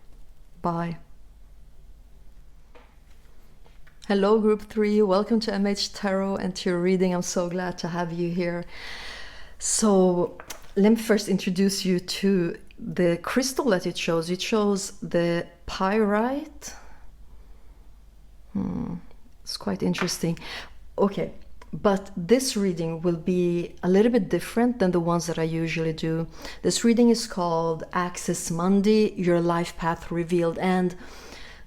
Bye. Hello, group 3. Welcome to MH Tarot and to your reading. I'm so glad to have you here. So let me first introduce you to the crystal that you chose. You chose the Pyrite. It's quite interesting. Okay, But this reading will be a little bit different than the ones that I usually do. This reading is called Access Monday, Your Life Path Revealed. And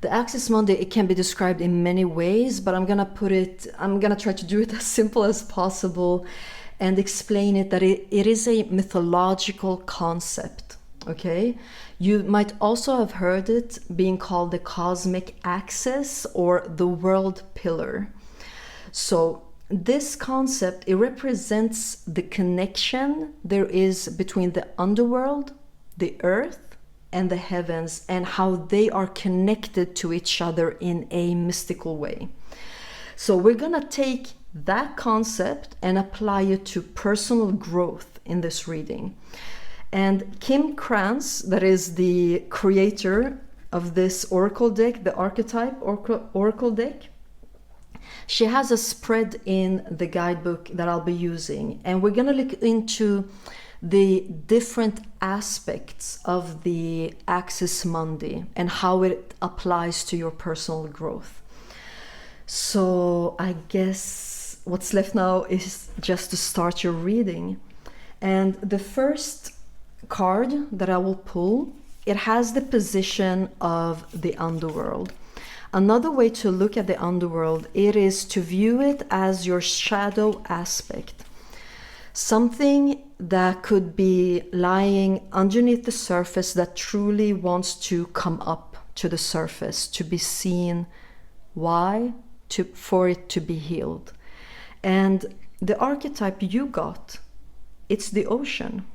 the Access Monday, it can be described in many ways, but I'm gonna try to do it as simple as possible and explain it that it is a mythological concept, okay? You might also have heard it being called the cosmic axis or the world pillar. So this concept, it represents the connection there is between the underworld, the earth, and the heavens, and how they are connected to each other in a mystical way. So we're gonna take that concept and apply it to personal growth in this reading. And Kim Krantz, that is the creator of this oracle deck, the archetype oracle deck, she has a spread in the guidebook that I'll be using, and we're gonna look into the different aspects of the Access Monday and how it applies to your personal growth. So I guess what's left now is just to start your reading. And the first card that I will pull, it has the position of the underworld. Another way to look at the underworld, it is to view it as your shadow aspect. Something that could be lying underneath the surface that truly wants to come up to the surface, to be seen. Why? For it to be healed. And the archetype you got, it's the ocean.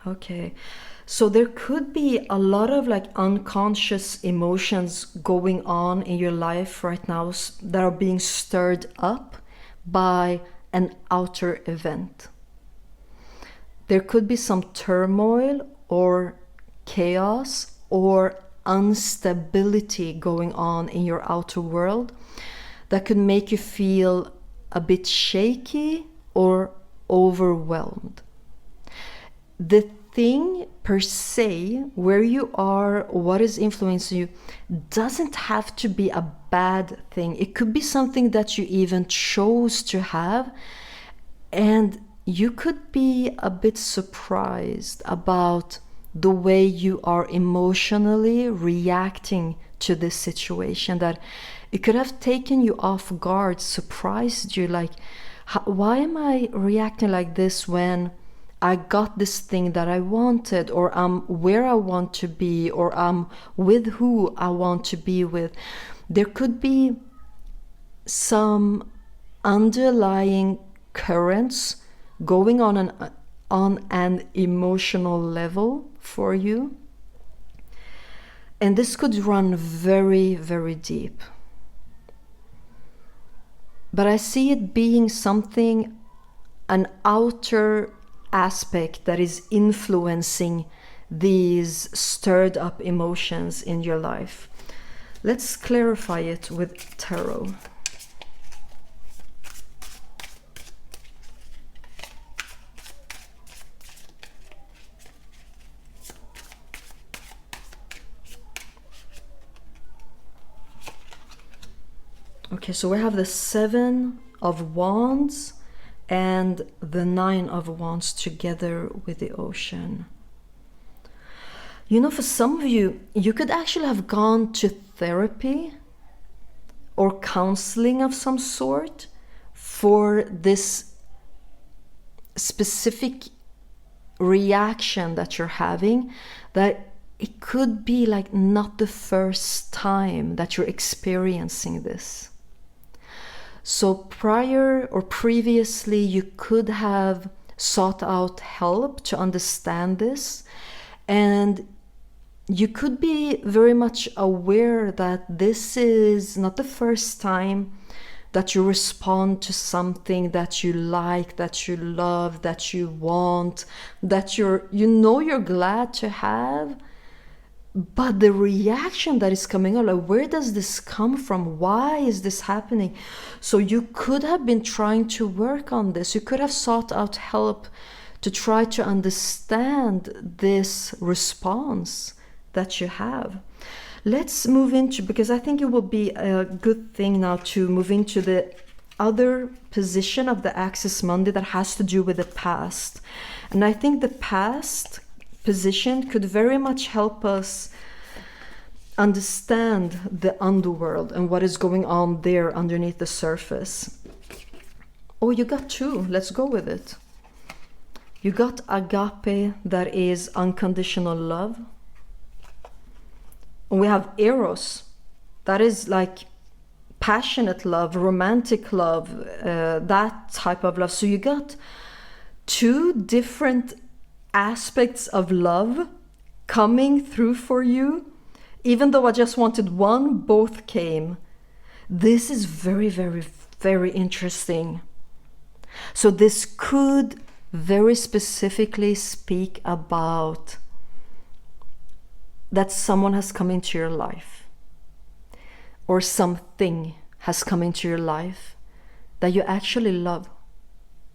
Okay. So there could be a lot of like unconscious emotions going on in your life right now that are being stirred up by an outer event. There could be some turmoil or chaos or instability going on in your outer world that could make you feel a bit shaky or overwhelmed. The thing per se, where you are, what is influencing you, doesn't have to be a bad thing. It could be something that you even chose to have, and you could be a bit surprised about the way you are emotionally reacting to this situation, that it could have taken you off guard, surprised you, like, why am I reacting like this when I got this thing that I wanted, or I'm where I want to be, or I'm with who I want to be with. There could be some underlying currents going on an emotional level for you. And this could run very, very deep. But I see it being something, an outer aspect that is influencing these stirred up emotions in your life. Let's clarify it with tarot. Okay, so we have the 7 of Wands and the 9 of Wands together with the ocean. You know, for some of you, you could actually have gone to therapy or counseling of some sort for this specific reaction that you're having, that it could be like not the first time that you're experiencing this. So prior or previously, you could have sought out help to understand this, and you could be very much aware that this is not the first time that you respond to something that you like, that you love, that you want, that you're glad to have. But the reaction that is coming up, like, where does this come from? Why is this happening? So you could have been trying to work on this. You could have sought out help to try to understand this response that you have. Let's move into, because I think it will be a good thing now to move into the other position of the Axis Mundi that has to do with the past. And I think the past position could very much help us understand the underworld and what is going on there underneath the surface. Oh, you got two. Let's go with it. You got agape, that is unconditional love. And we have eros, that is like passionate love, romantic love, that type of love. So you got two different aspects of love coming through for you. Even though I just wanted one, both came. This is very, very, very interesting. So this could very specifically speak about that someone has come into your life, or something has come into your life that you actually love,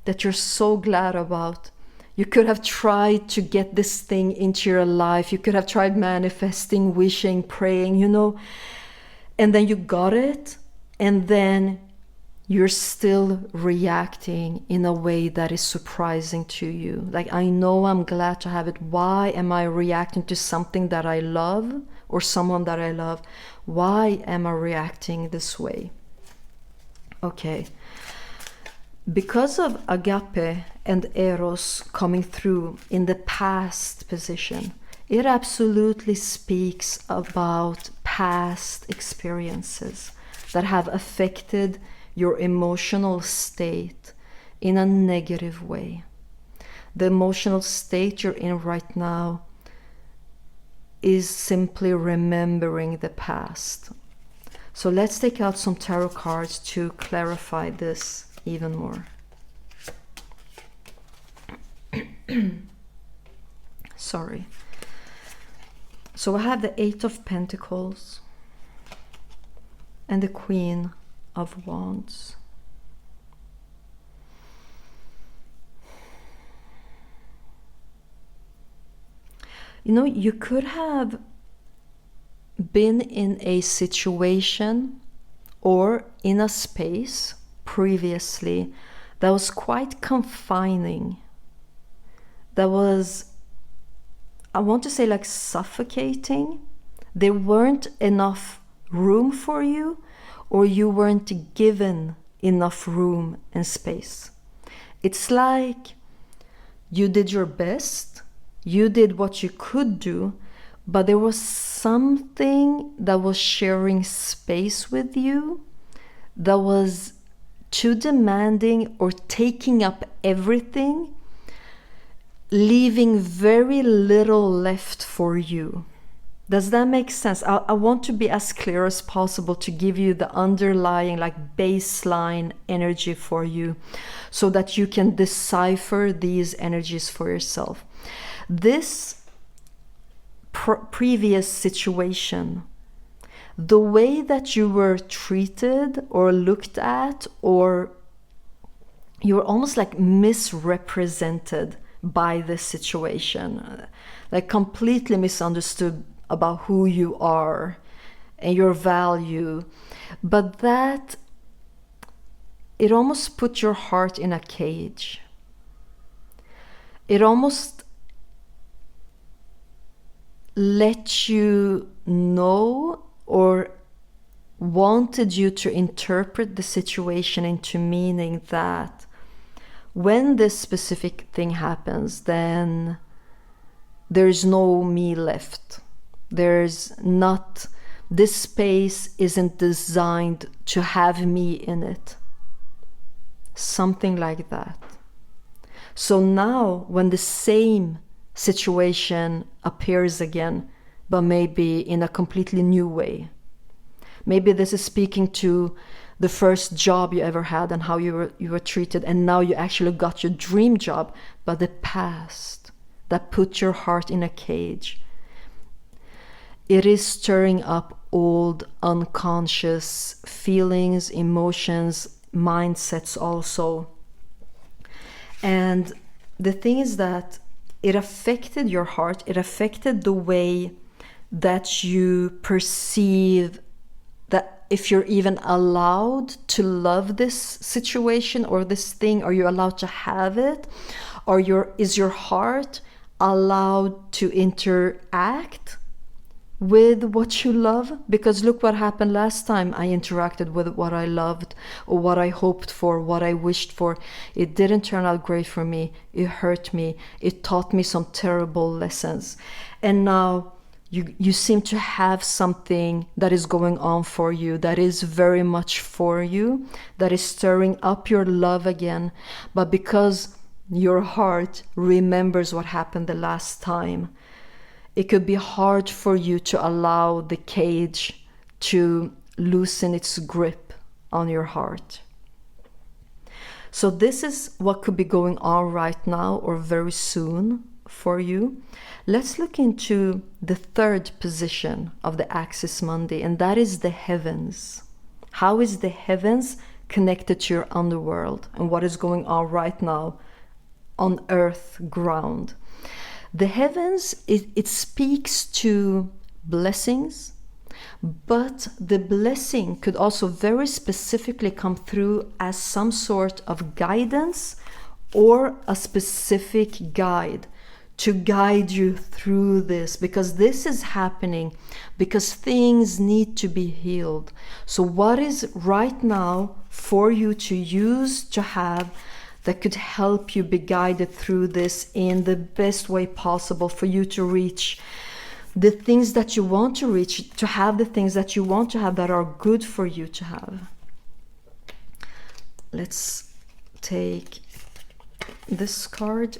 that you're so glad about. You could have tried to get this thing into your life. You could have tried manifesting, wishing, praying, you know, and then you got it, and then you're still reacting in a way that is surprising to you. Like, I know I'm glad to have it. Why am I reacting to something that I love or someone that I love? Why am I reacting this way? Okay. Because of agape and eros coming through in the past position, it absolutely speaks about past experiences that have affected your emotional state in a negative way. The emotional state you're in right now is simply remembering the past. So let's take out some tarot cards to clarify this even more. Sorry. So I have the Eight of Pentacles and the Queen of Wands. You know, you could have been in a situation or in a space previously that was quite confining, that was, I want to say, like suffocating. There weren't enough room for you, or you weren't given enough room and space. It's like you did your best, you did what you could do, but there was something that was sharing space with you that was too demanding or taking up everything, leaving very little left for you. Does that make sense? I want to be as clear as possible to give you the underlying, like, baseline energy for you, so that you can decipher these energies for yourself. This previous situation, the way that you were treated or looked at, or you were almost like misrepresented by this situation, like completely misunderstood about who you are and your value, but that it almost put your heart in a cage. It almost let you know, or wanted you to interpret the situation into meaning that when this specific thing happens, then there's no me left. There's not, this space isn't designed to have me in it. Something like that. So now when the same situation appears again, but maybe in a completely new way, maybe this is speaking to the first job you ever had and how you were treated, and now you actually got your dream job, but the past that put your heart in a cage, it is stirring up old unconscious feelings, emotions, mindsets also. And the thing is that it affected your heart, it affected the way that you perceive that if you're even allowed to love this situation or this thing, are you allowed to have it? Or is your heart allowed to interact with what you love? Because look what happened last time I interacted with what I loved or what I hoped for, what I wished for. It didn't turn out great for me. It hurt me. It taught me some terrible lessons. And now you seem to have something that is going on for you, that is very much for you, that is stirring up your love again. But because your heart remembers what happened the last time, it could be hard for you to allow the cage to loosen its grip on your heart. So this is what could be going on right now or very soon for you. Let's look into the third position of the Axis Mundi, and that is the heavens. How is the heavens connected to your underworld and what is going on right now on earth ground? The heavens, it speaks to blessings, but the blessing could also very specifically come through as some sort of guidance or a specific guide to guide you through this, because this is happening because things need to be healed. So what is right now for you to use, to have, that could help you be guided through this in the best way possible for you to reach the things that you want to reach, to have the things that you want to have that are good for you to have. Let's take this card.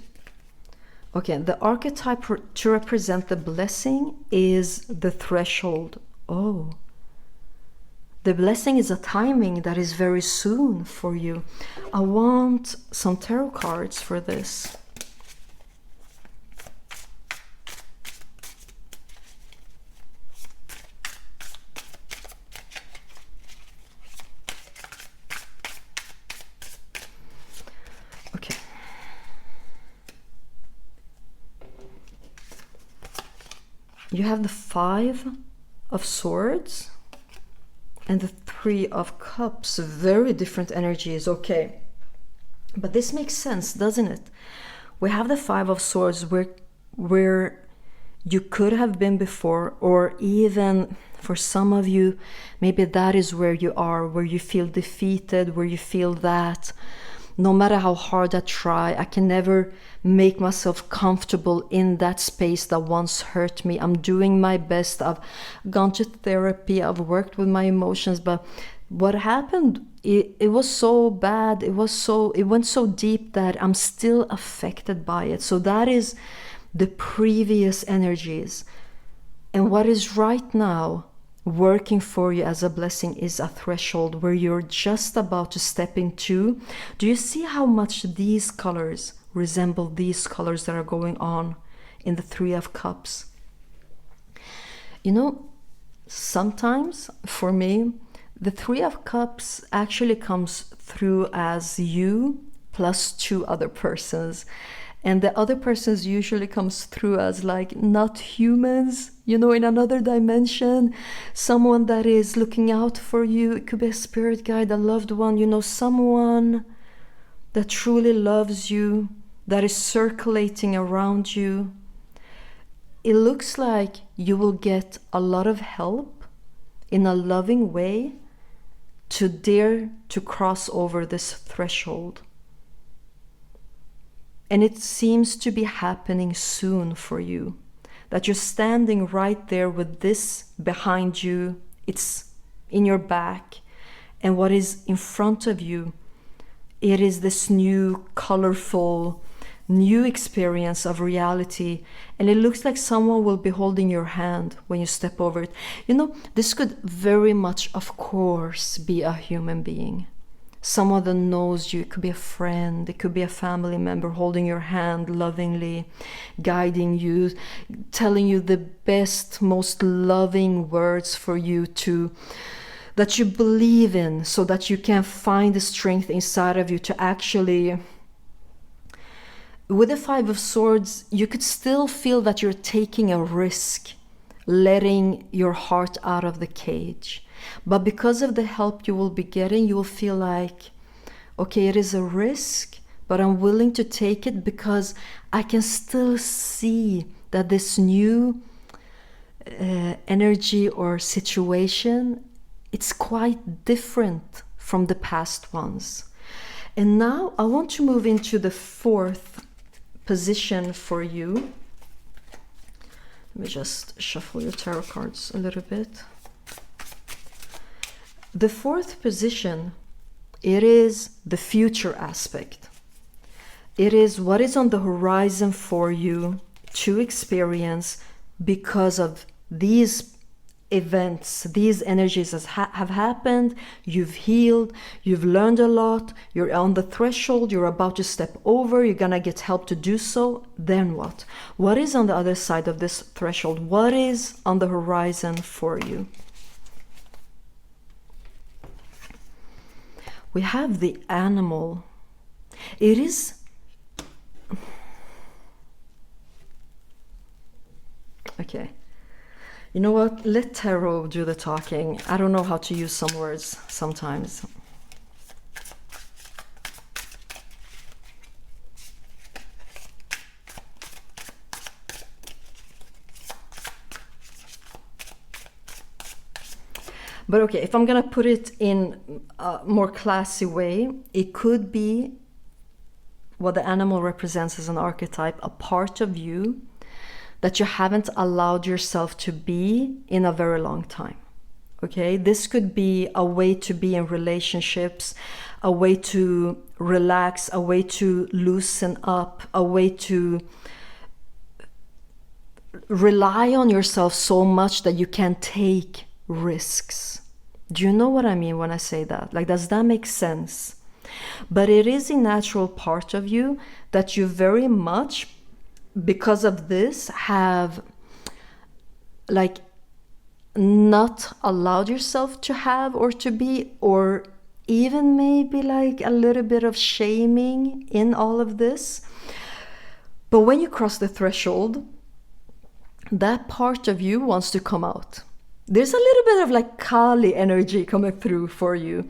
Okay, the archetype to represent the blessing is the threshold. Oh, the blessing is a timing that is very soon for you. I want some tarot cards for this. Okay. You have the 5 of Swords and the 3 of Cups. Very different energies. Okay, but this makes sense, doesn't it? We have the 5 of Swords where you could have been before, or even for some of you, maybe that is where you are, where you feel defeated, where you feel that no matter how hard I try, I can never make myself comfortable in that space that once hurt me. I'm doing my best. I've gone to therapy. I've worked with my emotions. But what happened, it was so bad. It went so deep that I'm still affected by it. So that is the previous energies. And what is right now working for you as a blessing is a threshold where you're just about to step into. Do you see how much these colors resemble these colors that are going on in the 3 of Cups? You know, sometimes for me, the 3 of Cups actually comes through as you plus 2 other persons. And the other persons usually comes through as like not humans, you know, in another dimension, someone that is looking out for you. It could be a spirit guide, a loved one, you know, someone that truly loves you, that is circulating around you. It looks like you will get a lot of help in a loving way to dare to cross over this threshold. And it seems to be happening soon for you, that you're standing right there with this behind you, it's in your back, and what is in front of you, it is this new, colorful, new experience of reality, and it looks like someone will be holding your hand when you step over it. You know, this could very much, of course, be a human being. Someone that knows you. It could be a friend, it could be a family member holding your hand lovingly, guiding you, telling you the best, most loving words for you to, that you believe in, so that you can find the strength inside of you to actually. With the 5 of Swords, you could still feel that you're taking a risk. letting your heart out of the cage. But because of the help you will be getting, you will feel like, okay, it is a risk, but I'm willing to take it because I can still see that this new energy or situation, it's quite different from the past ones. And now I want to move into the fourth position for you. Let me just shuffle your tarot cards a little bit. The fourth position, it is the future aspect. It is what is on the horizon for you to experience because of these events, these energies that have happened. You've healed, you've learned a lot, you're on the threshold, you're about to step over, you're gonna get help to do so. Then what? What is on the other side of this threshold? What is on the horizon for you? We have the animal. It is okay. You know what? Let tarot do the talking. I don't know how to use some words sometimes. But okay, if I'm gonna put it in a more classy way, it could be what the animal represents as an archetype, a part of you that you haven't allowed yourself to be in a very long time. Okay, this could be a way to be in relationships, a way to relax, a way to loosen up, a way to rely on yourself so much that you can take risks. Do you know what I mean when I say that? Like, does that make sense? But it is a natural part of you that you very much, because of this, have like not allowed yourself to have or to be, or even maybe like a little bit of shaming in all of this. But when you cross the threshold, that part of you wants to come out. There's a little bit of like Kali energy coming through for you.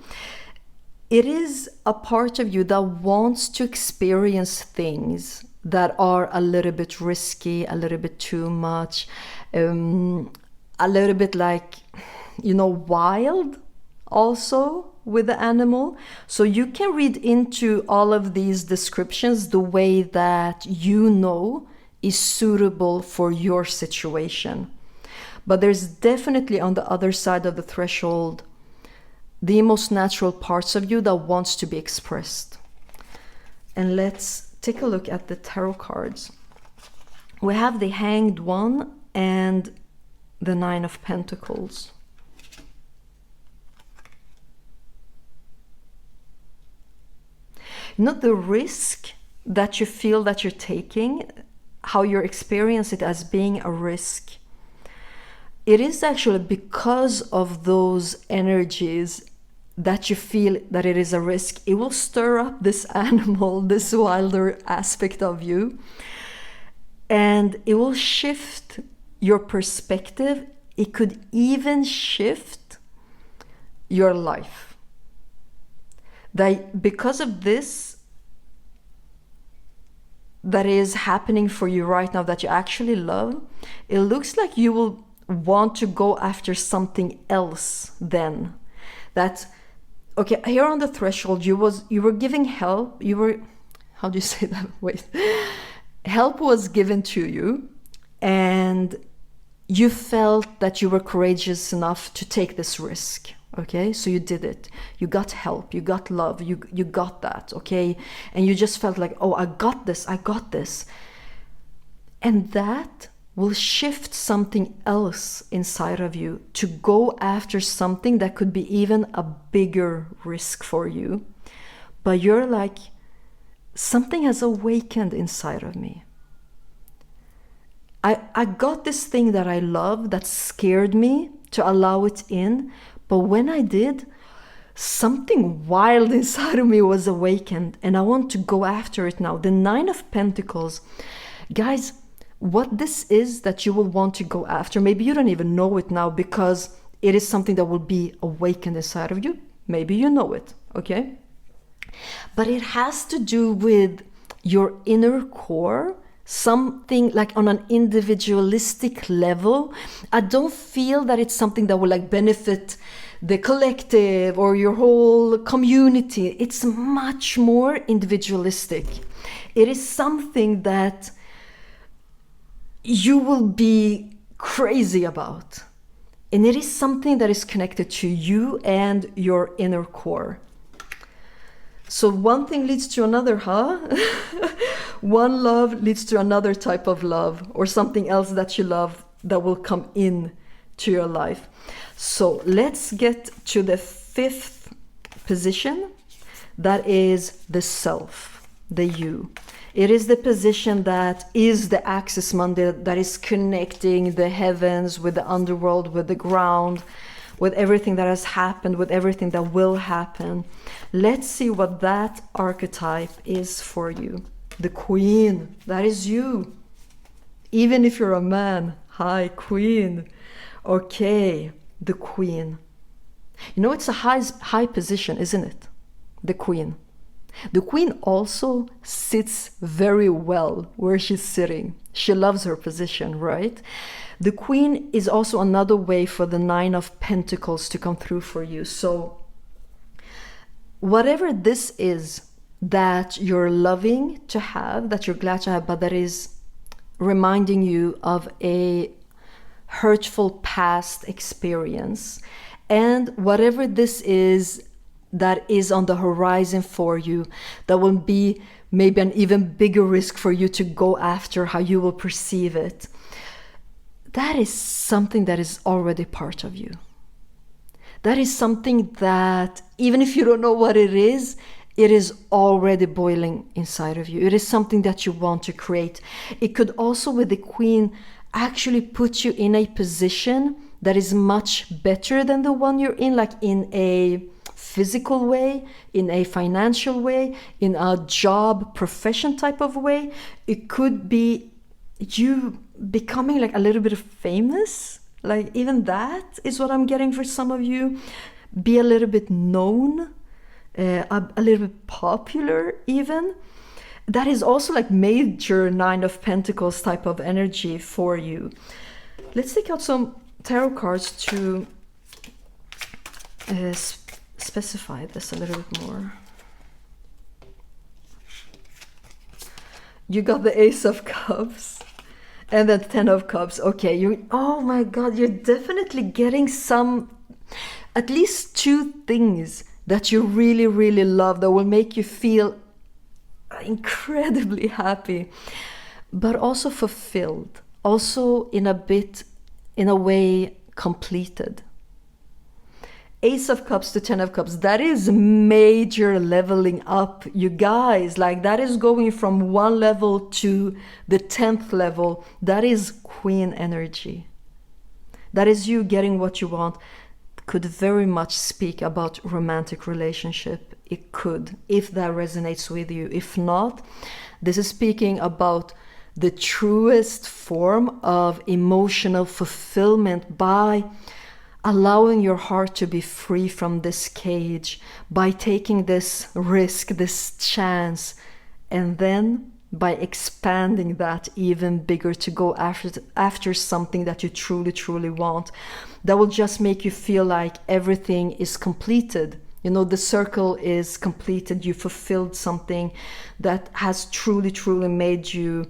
It is a part of you that wants to experience things that are a little bit risky, a little bit too much, a little bit like, you know, wild also with the animal. So you can read into all of these descriptions the way that you know is suitable for your situation. But there's definitely on the other side of the threshold the most natural parts of you that wants to be expressed. And let's take a look at the tarot cards. We have the Hanged One and the Nine of Pentacles. You know, the risk that you feel that you're taking, how you experience it as being a risk, it is actually because of those energies that you feel that it is a risk. It will stir up this animal, this wilder aspect of you, and it will shift your perspective. It could even shift your life. That because of this that is happening for you right now, that you actually love, it looks like you will want to go after something else then. That, okay, here on the threshold, you were giving help. You were, how do you say that? Wait. Help was given to you, and you felt that you were courageous enough to take this risk. Okay, so you did it. You got help, you got love, you got that, okay? And you just felt like, oh, I got this. And that will shift something else inside of you to go after something that could be even a bigger risk for you. But you're like, something has awakened inside of me. I got this thing that I love that scared me to allow it in, but when I did, something wild inside of me was awakened, and I want to go after it now. The Nine of Pentacles, guys, what this is that you will want to go after. Maybe you don't even know it now because it is something that will be awakened inside of you. Maybe you know it, okay? But it has to do with your inner core, something like on an individualistic level. I don't feel that it's something that will like benefit the collective or your whole community. It's much more individualistic. It is something that you will be crazy about. And it is something that is connected to you and your inner core. So one thing leads to another, huh? One love leads to another type of love, or something else that you love that will come in to your life. So let's get to the 5th position. That is the self, the you. It is the position that is the axis Mundi, that is connecting the heavens with the underworld, with the ground, with everything that has happened, with everything that will happen. Let's see what that archetype is for you. The queen, that is you. Even if you're a man, hi, queen. Okay, the queen. You know, it's a high position, isn't it? The queen. The queen also sits very well where she's sitting. She loves her position, right? The queen is also another way for the 9 of Pentacles to come through for you. So whatever this is that you're loving to have, that you're glad to have, but that is reminding you of a hurtful past experience, and whatever this is that is on the horizon for you, that will be maybe an even bigger risk for you to go after, how you will perceive it, that is something that is already part of you. That is something that, even if you don't know what it is already boiling inside of you. It is something that you want to create. It could also, with the queen, actually put you in a position that is much better than the one you're in, like in a physical way, in a financial way, in a job, profession type of way. It could be you becoming like a little bit of famous. Like even that is what I'm getting for some of you. Be a little bit known, a little bit popular even. That is also like major 9 of Pentacles type of energy for you. Let's take out some tarot cards to specify this a little bit more. You got the Ace of Cups and then 10 of Cups. Okay, oh my God, you're definitely getting some, at least 2 things that you really, really love that will make you feel incredibly happy, but also fulfilled, also in a way completed. Ace of Cups to 10 of Cups, that is major leveling up, you guys. Like that is going from 1 level to the 10th level. That is queen energy. That is you getting what you want. Could very much speak about romantic relationship. It could, if that resonates with you. If not, this is speaking about the truest form of emotional fulfillment by allowing your heart to be free from this cage, by taking this risk, this chance, and then by expanding that even bigger to go after something that you truly, truly want. That will just make you feel like everything is completed. You know, the circle is completed. You fulfilled something that has truly, truly made you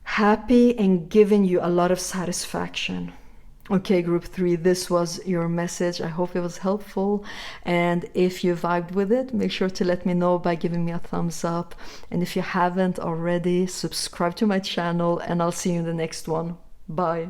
happy and given you a lot of satisfaction. Okay, group 3, this was your message. I hope it was helpful. And if you vibed with it, make sure to let me know by giving me a thumbs up. And if you haven't already, subscribe to my channel, and I'll see you in the next one. Bye.